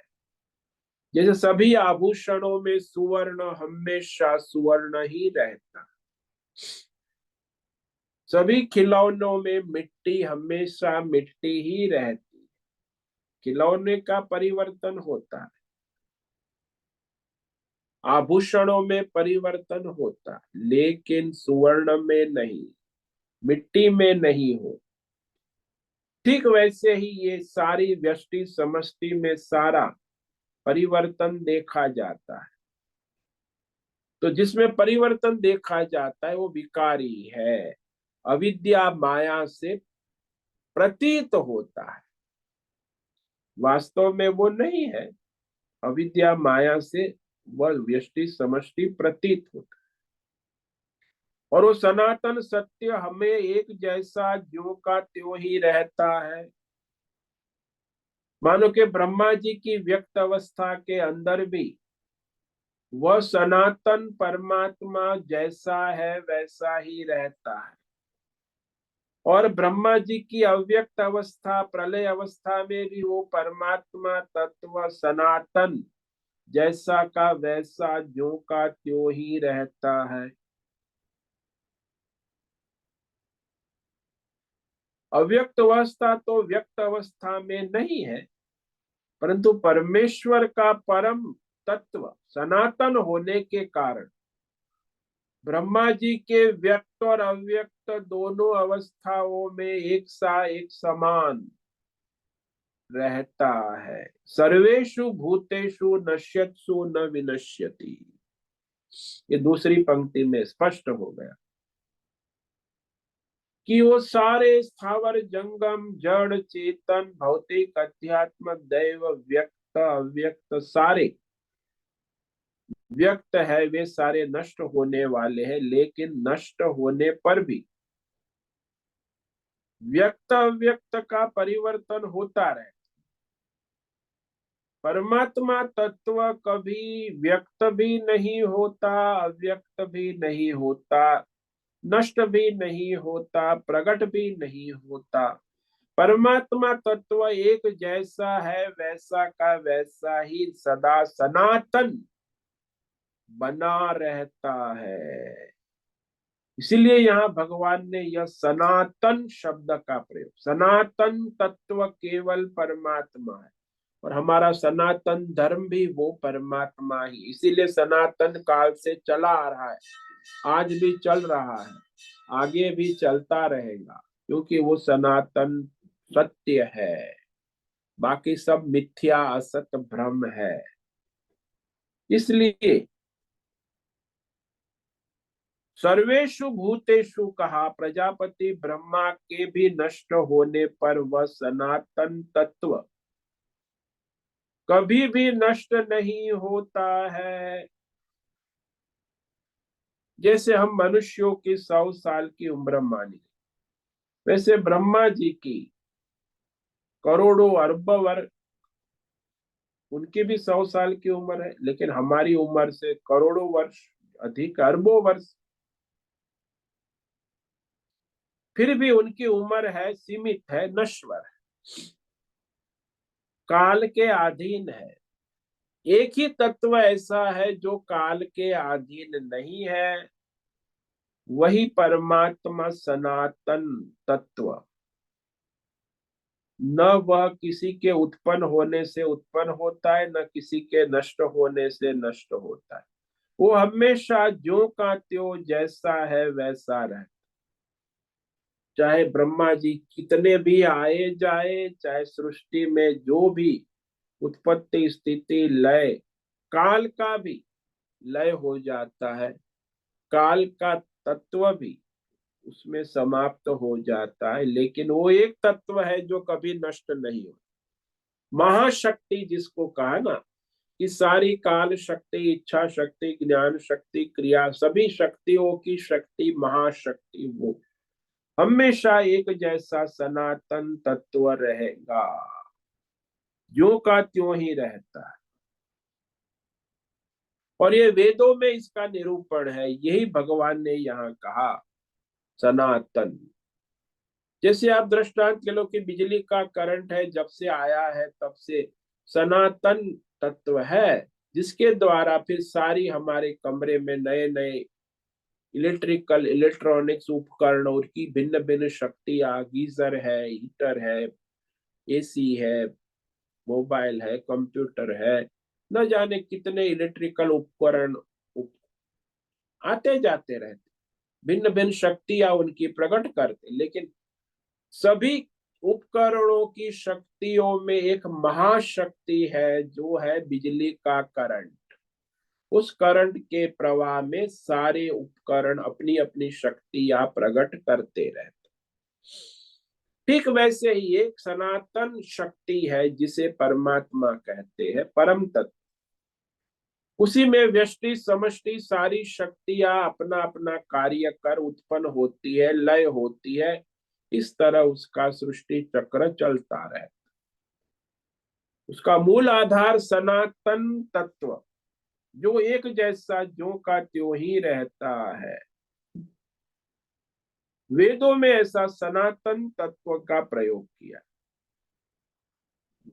जैसे सभी आभूषणों में सुवर्ण हमेशा सुवर्ण ही रहता है, सभी खिलौनों में मिट्टी हमेशा मिट्टी ही रहती है। खिलौने का परिवर्तन होता है, आभूषणों में परिवर्तन होता है, लेकिन सुवर्ण में नहीं, मिट्टी में नहीं हो। ठीक वैसे ही ये सारी व्यष्टि समष्टि में सारा परिवर्तन देखा जाता है। तो जिसमें परिवर्तन देखा जाता है वो विकारी है, अविद्या माया से प्रतीत होता है, वास्तव में वो नहीं है। अविद्या माया से वह व्यष्टि समष्टि प्रतीत होता है, और वो सनातन सत्य हमें एक जैसा ज्यों का त्यों ही रहता है। मानो कि ब्रह्मा जी की व्यक्त अवस्था के अंदर भी वह सनातन परमात्मा जैसा है वैसा ही रहता है, और ब्रह्मा जी की अव्यक्त अवस्था प्रलय अवस्था में भी वो परमात्मा तत्व सनातन जैसा का वैसा ज्यों का त्यों ही रहता है। अव्यक्त अवस्था तो व्यक्त अवस्था में नहीं है, परंतु परमेश्वर का परम तत्व सनातन होने के कारण ब्रह्मा जी के व्यक्त और अव्यक्त दोनों अवस्थाओं में एक समान रहता है। सर्वेषु भूतेषु नश्यत्सु न विनश्यति, ये दूसरी पंक्ति में स्पष्ट हो गया कि वो सारे स्थावर जंगम जड़ चेतन भौतिक अध्यात्म दैव व्यक्त अव्यक्त सारे व्यक्त है, वे सारे नष्ट होने वाले हैं, लेकिन नष्ट होने पर भी व्यक्त अव्यक्त का परिवर्तन होता रहे। परमात्मा तत्व कभी व्यक्त भी नहीं होता, अव्यक्त भी नहीं होता, नष्ट भी नहीं होता, प्रकट भी नहीं होता। परमात्मा तत्व एक जैसा है, वैसा का वैसा ही सदा सनातन बना रहता है। इसीलिए यहाँ भगवान ने यह सनातन शब्द का प्रयोग, सनातन तत्व केवल परमात्मा है, और हमारा सनातन धर्म भी वो परमात्मा ही, इसीलिए सनातन काल से चला आ रहा है, आज भी चल रहा है, आगे भी चलता रहेगा, क्योंकि वो सनातन सत्य है। बाकी सब मिथ्या असत भ्रम है। इसलिए सर्वेषु भूतेषु कहा, प्रजापति ब्रह्मा के भी नष्ट होने पर वह सनातन तत्व कभी भी नष्ट नहीं होता है। जैसे हम मनुष्यों की 100 साल की उम्र मानी, वैसे ब्रह्मा जी की करोड़ों अरब वर्ष, उनकी भी 100 साल की उम्र है, लेकिन हमारी उम्र से करोड़ों वर्ष अधिक, अरबों वर्ष। फिर भी उनकी उम्र है, सीमित है, नश्वर है, काल के अधीन है। एक ही तत्व ऐसा है जो काल के अधीन नहीं है, वही परमात्मा सनातन तत्व। न वह किसी के उत्पन्न होने से उत्पन्न होता है, न किसी के नष्ट होने से नष्ट होता है। वो हमेशा ज्यों का त्यों जैसा है वैसा रहे। चाहे ब्रह्मा जी कितने भी आए जाए, चाहे सृष्टि में जो भी उत्पत्ति स्थिति लय, काल का भी लय हो जाता है, काल का तत्व भी उसमें समाप्त हो जाता है, लेकिन वो एक तत्व है जो कभी नष्ट नहीं हो। महाशक्ति जिसको कहा ना, कि सारी काल शक्ति, इच्छा शक्ति, ज्ञान शक्ति, क्रिया, सभी शक्तियों की शक्ति महाशक्ति, वो हमेशा एक जैसा सनातन तत्व रहेगा, ज्यों का त्यों ही रहता है। और ये वेदों में इसका निरूपण है, यही भगवान ने यहाँ कहा सनातन। जैसे आप दृष्टांत ले लो कि बिजली का करंट है, जब से आया है तब से सनातन तत्व है, जिसके द्वारा फिर सारी हमारे कमरे में नए नए इलेक्ट्रिकल इलेक्ट्रॉनिक्स उपकरण, और की भिन्न भिन्न शक्तियां, गीजर है, हीटर है, एसी है, मोबाइल है, कंप्यूटर है, न जाने कितने इलेक्ट्रिकल उपकरण आते जाते रहते, भिन्न भिन्न शक्तियां उनकी प्रकट करते। लेकिन सभी उपकरणों की शक्तियों में एक महाशक्ति है, जो है बिजली का करंट। उस करंट के प्रवाह में सारे उपकरण अपनी अपनी शक्तियां प्रकट करते रहते। ठीक वैसे ही एक सनातन शक्ति है जिसे परमात्मा कहते हैं, परम तत्व। उसी में व्यष्टि समष्टि सारी शक्तियां अपना अपना कार्य कर उत्पन्न होती है, लय होती है। इस तरह उसका सृष्टि चक्र चलता रहता। उसका मूल आधार सनातन तत्व, जो एक जैसा ज्यों का त्यों ही रहता है। वेदों में ऐसा सनातन तत्व का प्रयोग किया।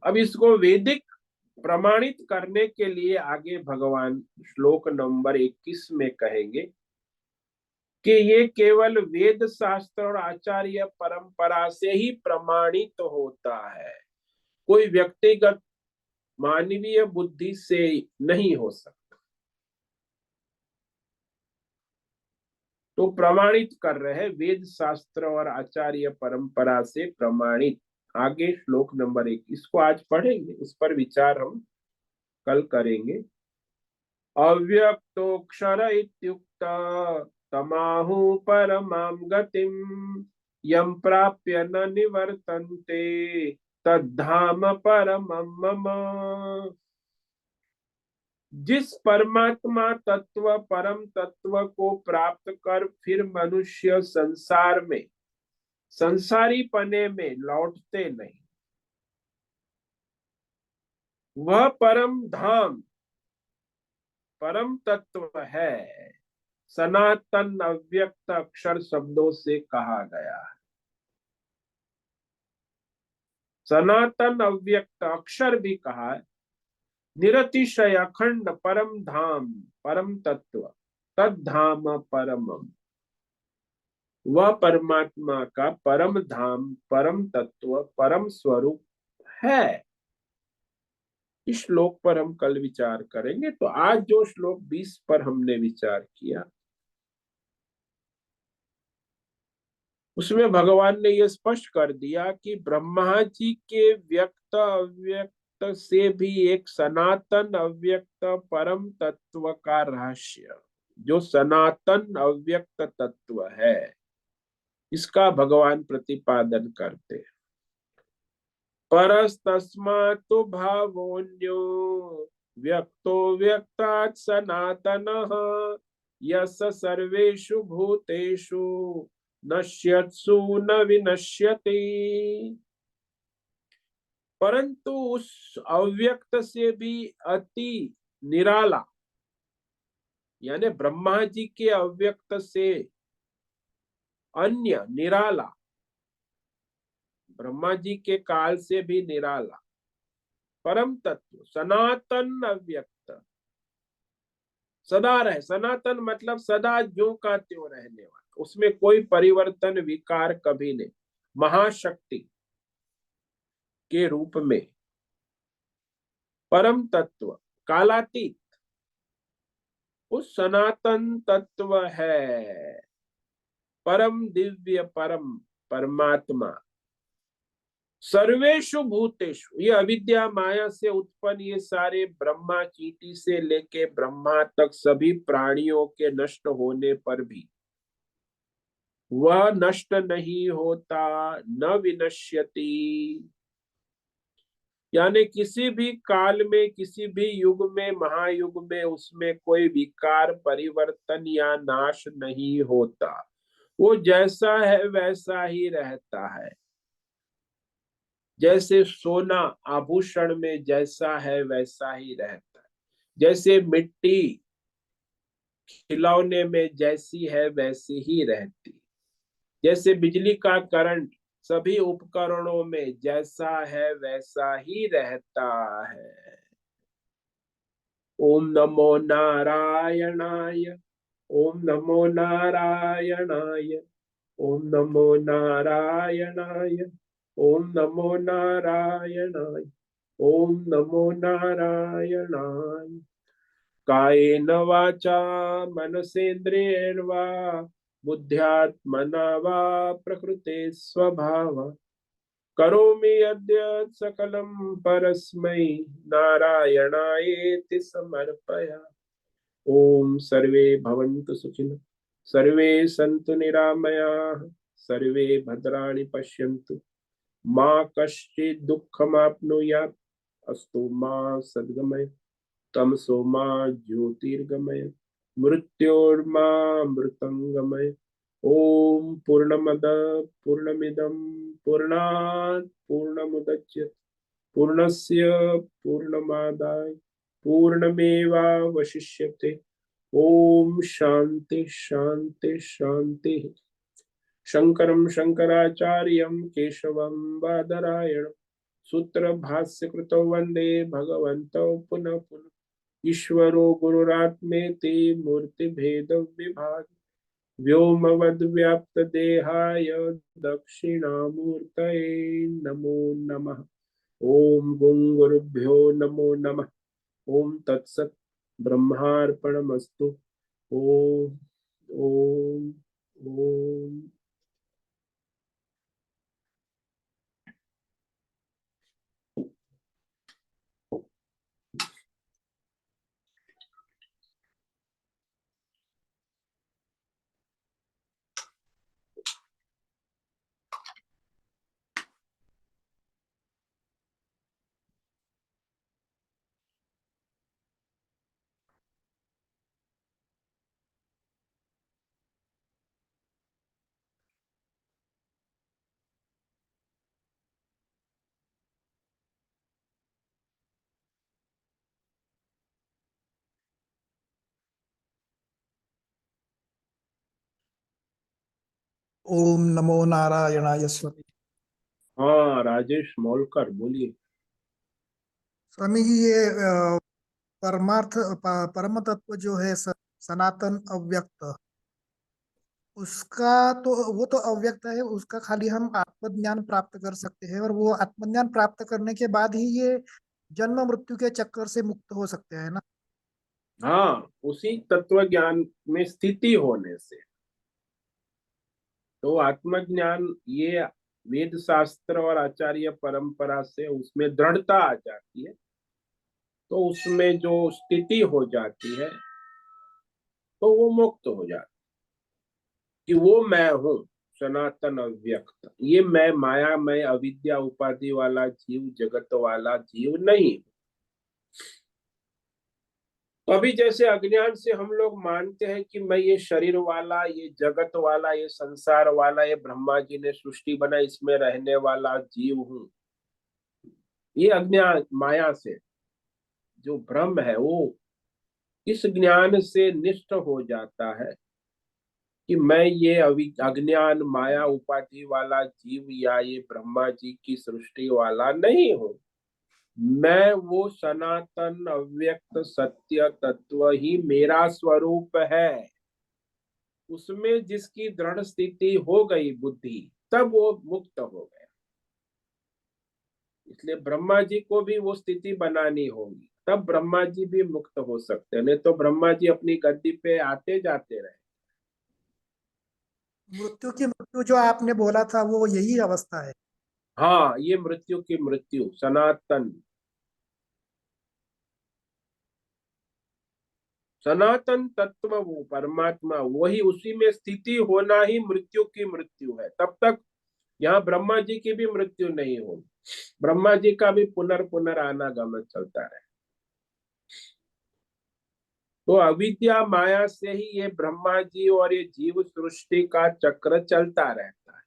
अब इसको वेदिक प्रमाणित करने के लिए आगे भगवान श्लोक नंबर 21 में कहेंगे कि ये केवल वेद शास्त्र और आचार्य परंपरा से ही प्रमाणित होता है, कोई व्यक्तिगत मानवीय बुद्धि से नहीं हो सकता। तो प्रमाणित कर रहे हैं वेद शास्त्र और आचार्य परंपरा से प्रमाणित। आगे श्लोक नंबर 21 को आज पढ़ेंगे, उस पर विचार हम कल करेंगे। अव्यक्तोक्षर इत्युक्त तमाहु परमां गतिम यम प्राप्य न निवर्तन्ते तद्धाम परमं मम। जिस परमात्मा तत्व परम तत्व को प्राप्त कर फिर मनुष्य संसार में संसारी पने में लौटते नहीं, वह परम धाम परम तत्व है। सनातन अव्यक्त अक्षर शब्दों से कहा गया है। सनातन अव्यक्त अक्षर भी कहा है। निरतिशय अखंड परम धाम परम तत्व, तद्धाम परमम, वह परमात्मा का परम धाम परम तत्व परम स्वरूप है। इस श्लोक पर हम कल विचार करेंगे। तो आज जो श्लोक 20 पर हमने विचार किया, उसमें भगवान ने यह स्पष्ट कर दिया कि ब्रह्मा जी के व्यक्त अव्यक्त से भी एक सनातन अव्यक्त परम तत्व का रहस्य, जो सनातन अव्यक्त तत्व है, इसका भगवान प्रतिपादन करते हैं। परस्तस्मात् भावोऽन्यो व्यक्तो व्यक्तात् सनातनः यस सर्वेषु भूतेषु नश्यत्सु न विनश्यति। परंतु उस अव्यक्त से भी अति निराला, यानी ब्रह्मा जी के अव्यक्त से अन्य निराला, ब्रह्मा जी के काल से भी निराला परम तत्व सनातन अव्यक्त, सदा रहे। सनातन मतलब सदा ज्यों का त्यों रहने वाला, उसमें कोई परिवर्तन विकार कभी नहीं। महाशक्ति के रूप में परम तत्व कालातीत उस सनातन तत्व है, परम दिव्य परम परमात्मा। सर्वेषु भूतेषु, ये अविद्या माया से उत्पन्न ये सारे ब्रह्मा चीटी से लेके ब्रह्मा तक सभी प्राणियों के नष्ट होने पर भी वह नष्ट नहीं होता, न विनश्यति। यानी किसी भी काल में, किसी भी युग में, महायुग में उसमें कोई विकार परिवर्तन या नाश नहीं होता। वो जैसा है वैसा ही रहता है। जैसे सोना आभूषण में जैसा है वैसा ही रहता है, जैसे मिट्टी खिलौने में जैसी है वैसी ही रहती, जैसे बिजली का करंट सभी उपकरणों में जैसा है वैसा ही रहता है। ओम नमो नारायणाय, ओम नमो नारायणाय, ओम नमो नारायणाय, ओम नमो नारायणाय, ओम नमो नारायणाय। कायेन वाचा मनसेन्द्रियेण वा बुद्ध्यात्मना वा प्रकृते स्वभाव करोमि यद्यत् सकलं परस्मै नारायणायेति समर्पया। ओम सर्वे भवन्तु सुखिनः, सर्वे सन्तु निरामयाः, सर्वे भद्राणि पश्यन्तु, मा कश्चित् दुःखमाप्नुयात्, अस्तु मा सद्गमय, तमसो मा ज्योतिर्गमय, मृत्योर्मा मृतंगमय। ओम पूर्णमद पूर्णमिदं पूर्णात् पूर्णमुदच्यते पूर्णस्य पूर्णमादाय पूर्णमेवावशिष्यते। ओम शांति शांति शांति। शंकरं शंकराचार्यं केशवं बादरायणं सूत्र भाष्य कृतो वंदे भगवन्तौ पुनः पुनः। ईश्वरो गुरुरात्मेति मूर्ति भेद विभाग व्योमवद् व्याप्त देहाय दक्षिणामूर्तये नमो नमः। ओम गुं गुरुभ्यो नमो नमः। ओम तत्सत् ब्रह्मार्पणमस्तु। ओम ओम ओम। ओम नमो नारायणाय स्वामी। हाँ राजेश मोलकर बोलिए। स्वामी जी, ये परमार्थ परम तत्व जो है सनातन अव्यक्त, उसका तो वो तो अव्यक्त है, उसका खाली हम आत्मज्ञान प्राप्त कर सकते हैं, और वो आत्मज्ञान प्राप्त करने के बाद ही ये जन्म मृत्यु के चक्कर से मुक्त हो सकते हैं ना। हाँ, उसी तत्व ज्ञान में स्थिति होने से। तो आत्मज्ञान ये वेद शास्त्र और आचार्य परंपरा से उसमें दृढ़ता आ जाती है, तो उसमें जो स्थिति हो जाती है तो वो मुक्त हो जाती कि वो मैं हूँ, सनातन अव्यक्त। ये मैं माया में अविद्या उपाधि वाला जीव, जगत वाला जीव नहीं। तो अभी जैसे अज्ञान से हम लोग मानते हैं कि मैं ये शरीर वाला, ये जगत वाला, ये संसार वाला, ये ब्रह्मा जी ने सृष्टि बना, इसमें रहने वाला जीव हूँ। ये अज्ञान माया से जो भ्रम है वो इस ज्ञान से निष्ठ हो जाता है कि मैं ये अज्ञान माया उपाधि वाला जीव या ये ब्रह्मा जी की सृष्टि वाला नहीं हूँ। मैं वो सनातन अव्यक्त सत्य तत्व ही मेरा स्वरूप है। उसमें जिसकी दृढ़ स्थिति हो गई बुद्धि, तब वो मुक्त हो गया। इसलिए ब्रह्मा जी को भी वो स्थिति बनानी होगी, तब ब्रह्मा जी भी मुक्त हो सकते हैं, नहीं तो ब्रह्मा जी अपनी गद्दी पे आते जाते रहे। मृत्यु की मृत्यु जो आपने बोला था वो यही अवस्था है। हाँ, ये मृत्यु की मृत्यु, सनातन सनातन तत्व वो परमात्मा, वही उसी में स्थिति होना ही मृत्यु की मृत्यु है। तब तक यहाँ ब्रह्मा जी की भी मृत्यु नहीं होगी, ब्रह्मा जी का भी पुनर्पुनर चलता रहे। तो अविद्या माया से ही ये ब्रह्मा जी और ये जीव सृष्टि का चक्र चलता रहता है।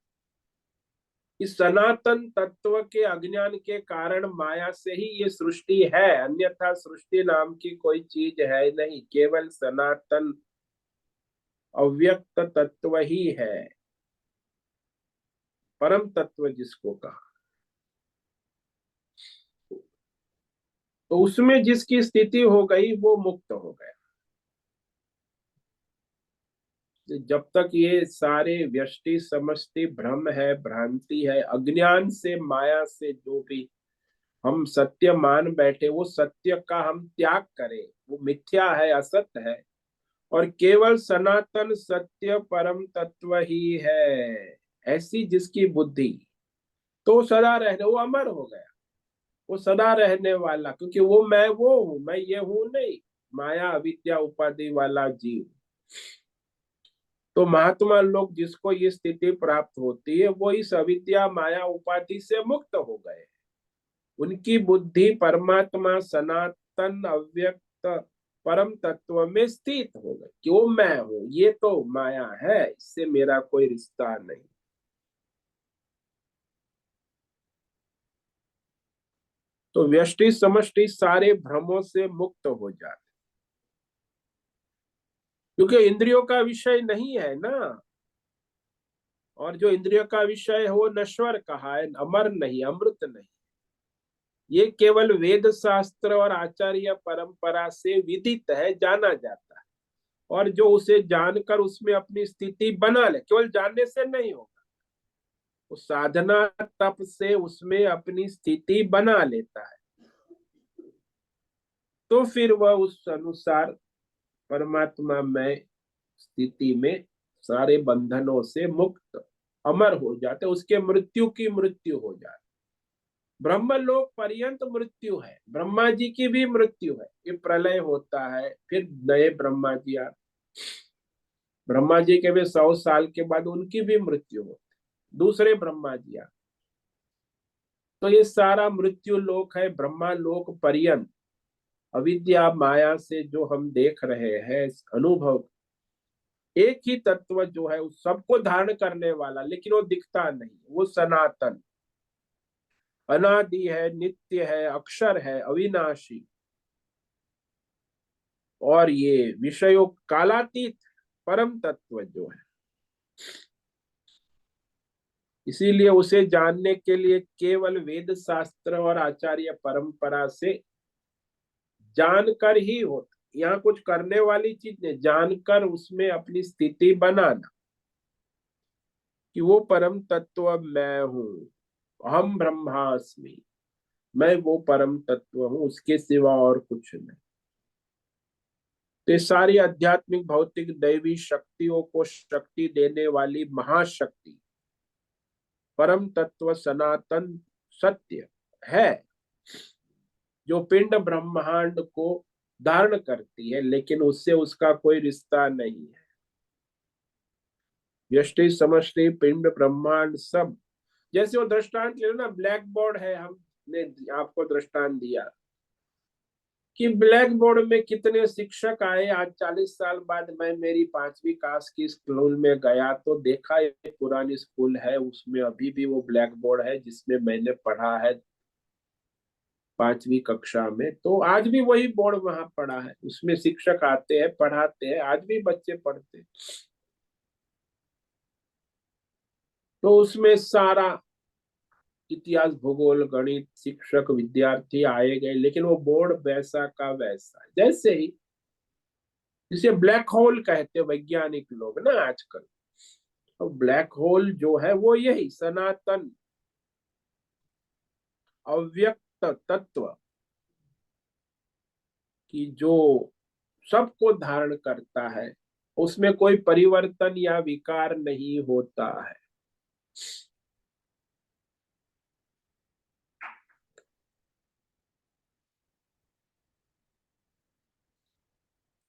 इस सनातन तत्व के अज्ञान के कारण माया से ही ये सृष्टि है, अन्यथा सृष्टि नाम की कोई चीज है नहीं, केवल सनातन अव्यक्त तत्व ही है, परम तत्व जिसको कहा। तो उसमें जिसकी स्थिति हो गई वो मुक्त हो गया। जब तक ये सारे व्यष्टि समष्टि भ्रम है, भ्रांति है, अज्ञान से माया से जो भी हम सत्य मान बैठे, वो सत्य का हम त्याग करें, वो मिथ्या है, असत्य है, और केवल सनातन सत्य परम तत्व ही है, ऐसी जिसकी बुद्धि, तो सदा रहने, वो अमर हो गया, वो सदा रहने वाला, क्योंकि वो मैं वो हूं, मैं ये हूं नहीं, माया अविद्या उपाधि वाला जीव। तो महात्मा लोग जिसको ये स्थिति प्राप्त होती है वो इस अविद्या माया उपाधि से मुक्त हो गए। उनकी बुद्धि परमात्मा सनातन अव्यक्त परम तत्व में स्थित हो गई कि वो मैं हूं, ये तो माया है, इससे मेरा कोई रिश्ता नहीं। तो व्यष्टि समष्टि सारे भ्रमों से मुक्त हो जाते, क्योंकि इंद्रियों का विषय नहीं है ना, और जो इंद्रियों का विषय है वो नश्वर कहा है, अमर नहीं, अमृत नहीं। ये केवल वेद शास्त्र और आचार्य परंपरा से विदित है, जाना जाता है, और जो उसे जानकर उसमें अपनी स्थिति बना ले, केवल जानने से नहीं होगा, वो साधना तप से उसमें अपनी स्थिति बना लेता है, तो फिर वह उस अनुसार परमात्मा में स्थिति में सारे बंधनों से मुक्त अमर हो जाते, उसके मृत्यु की मृत्यु हो जाती। ब्रह्मलोक पर्यंत मृत्यु है, ब्रह्मा जी की भी मृत्यु है, ये प्रलय होता है, फिर नए ब्रह्मा जी आते, ब्रह्मा जी के भी 100 साल के बाद उनकी भी मृत्यु होती, दूसरे ब्रह्मा जी आते। तो ये सारा मृत्यु लोक है, ब्रह्मा लोक पर्यंत अविद्या माया से जो हम देख रहे हैं अनुभव, एक ही तत्व जो है उस सबको धारण करने वाला, लेकिन वो दिखता नहीं, वो सनातन अनादि है, नित्य है, अक्षर है, अविनाशी, और ये विषयों कालातीत परम तत्व जो है। इसीलिए उसे जानने के लिए केवल वेद शास्त्र और आचार्य परंपरा से जानकर ही होता, यहाँ कुछ करने वाली चीज नहीं, जानकर उसमें अपनी स्थिति बनाना कि वो परम तत्व मैं हूं, हम ब्रह्मास्मि, मैं वो परम तत्व हूं, उसके सिवा और कुछ नहीं। तो ये सारी आध्यात्मिक भौतिक दैवी शक्तियों को शक्ति देने वाली महाशक्ति परम तत्व सनातन सत्य है, जो पिंड ब्रह्मांड को धारण करती है, लेकिन उससे उसका कोई रिश्ता नहीं है। व्यष्टि समष्टि पिंड ब्रह्मांड सब, जैसे वो दृष्टांत ले लो ना, ब्लैक बोर्ड है, हमने आपको दृष्टांत दिया कि ब्लैक बोर्ड में कितने शिक्षक आए। आज 40 साल बाद मैं मेरी 5वीं क्लास की स्कूल में गया तो देखा एक पुरानी स्कूल है, उसमें अभी भी वो ब्लैक बोर्ड है जिसमें मैंने पढ़ा है 5वीं कक्षा में। तो आज भी वही बोर्ड वहां पड़ा है, उसमें शिक्षक आते हैं, पढ़ाते हैं, आज भी बच्चे पढ़ते हैं। तो उसमें सारा इतिहास भूगोल गणित शिक्षक विद्यार्थी आए गए, लेकिन वो बोर्ड वैसा का वैसा। जैसे ही जिसे ब्लैक होल कहते हैं वैज्ञानिक लोग ना आजकल, तो ब्लैक होल जो है वो यही सनातन अव्यक्त तत्व की जो सबको धारण करता है, उसमें कोई परिवर्तन या विकार नहीं होता है।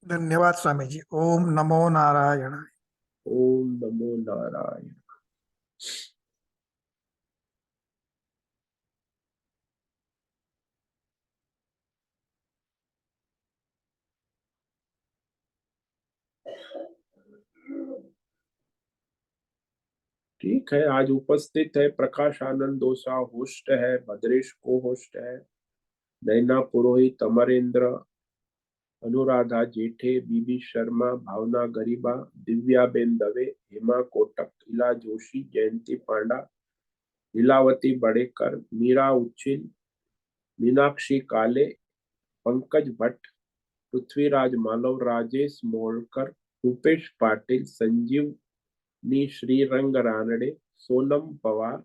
धन्यवाद स्वामी जी। ओम नमो नारायण। ओम नमो नारायण। ठीक है, आज उपस्थित है प्रकाश आनंद दोसा होस्ट है, भद्रेश को होस्ट है, नैना पुरोहित, अमरेंद्र, अनुराधा जेठे, बीबी शर्मा, भावना गरीबा, दिव्याबेन दवे, हेमा कोटक, इला जोशी, जयंती पांडा, लीलावती बड़ेकर, मीरा उच्छिल, मीनाक्षी काले, पंकज भट्ट, पृथ्वीराज मालव, राजेश मोड़कर, रूपेश पाटिल, संजीव नी, श्रीरंग रानडे, सोनम पवार,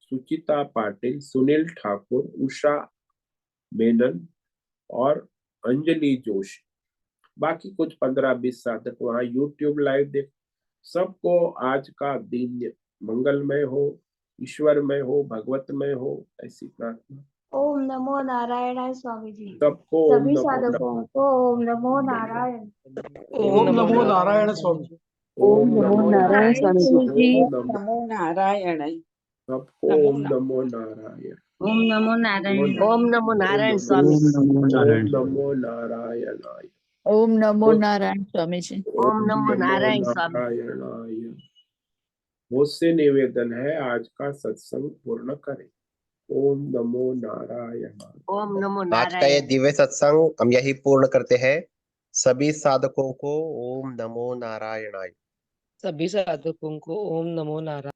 सुचिता पाटिल, सुनील ठाकुर, उषा मेनन और अंजलि जोशी। बाकी कुछ 15-20 साधक वहां यूट्यूब लाइव देख। सबको आज का दिन मंगलमय हो, ईश्वरमय हो, भगवतमय हो, ऐसी प्रार्थना। ओम नमो नारायण स्वामी जी। सबको ओम सभी नमो साधकों को ओम नमो नारायण। ओम नमो नारायण स्वामी जी। ओम नमो नारायण स्वामी जी। ओम नमो नारायण। सबको ओम नमो नारायण। ओम नमो नारायण। ओम नमो नारायण स्वामी। ओम नमो नारायणाय। ओम नमो नारायण स्वामी जी। ओम नमो नारायण स्वामी। नारायणाय। मुझसे निवेदन है आज का सत्संग पूर्ण करें। ओम नमो नारायण। ओम नमो आज का ये नारायण। दिव्य सत्संग हम यही पूर्ण करते हैं। सभी साधकों को ओम नमो नारायणाय। सभी साधकों को ओम नमो नारायण।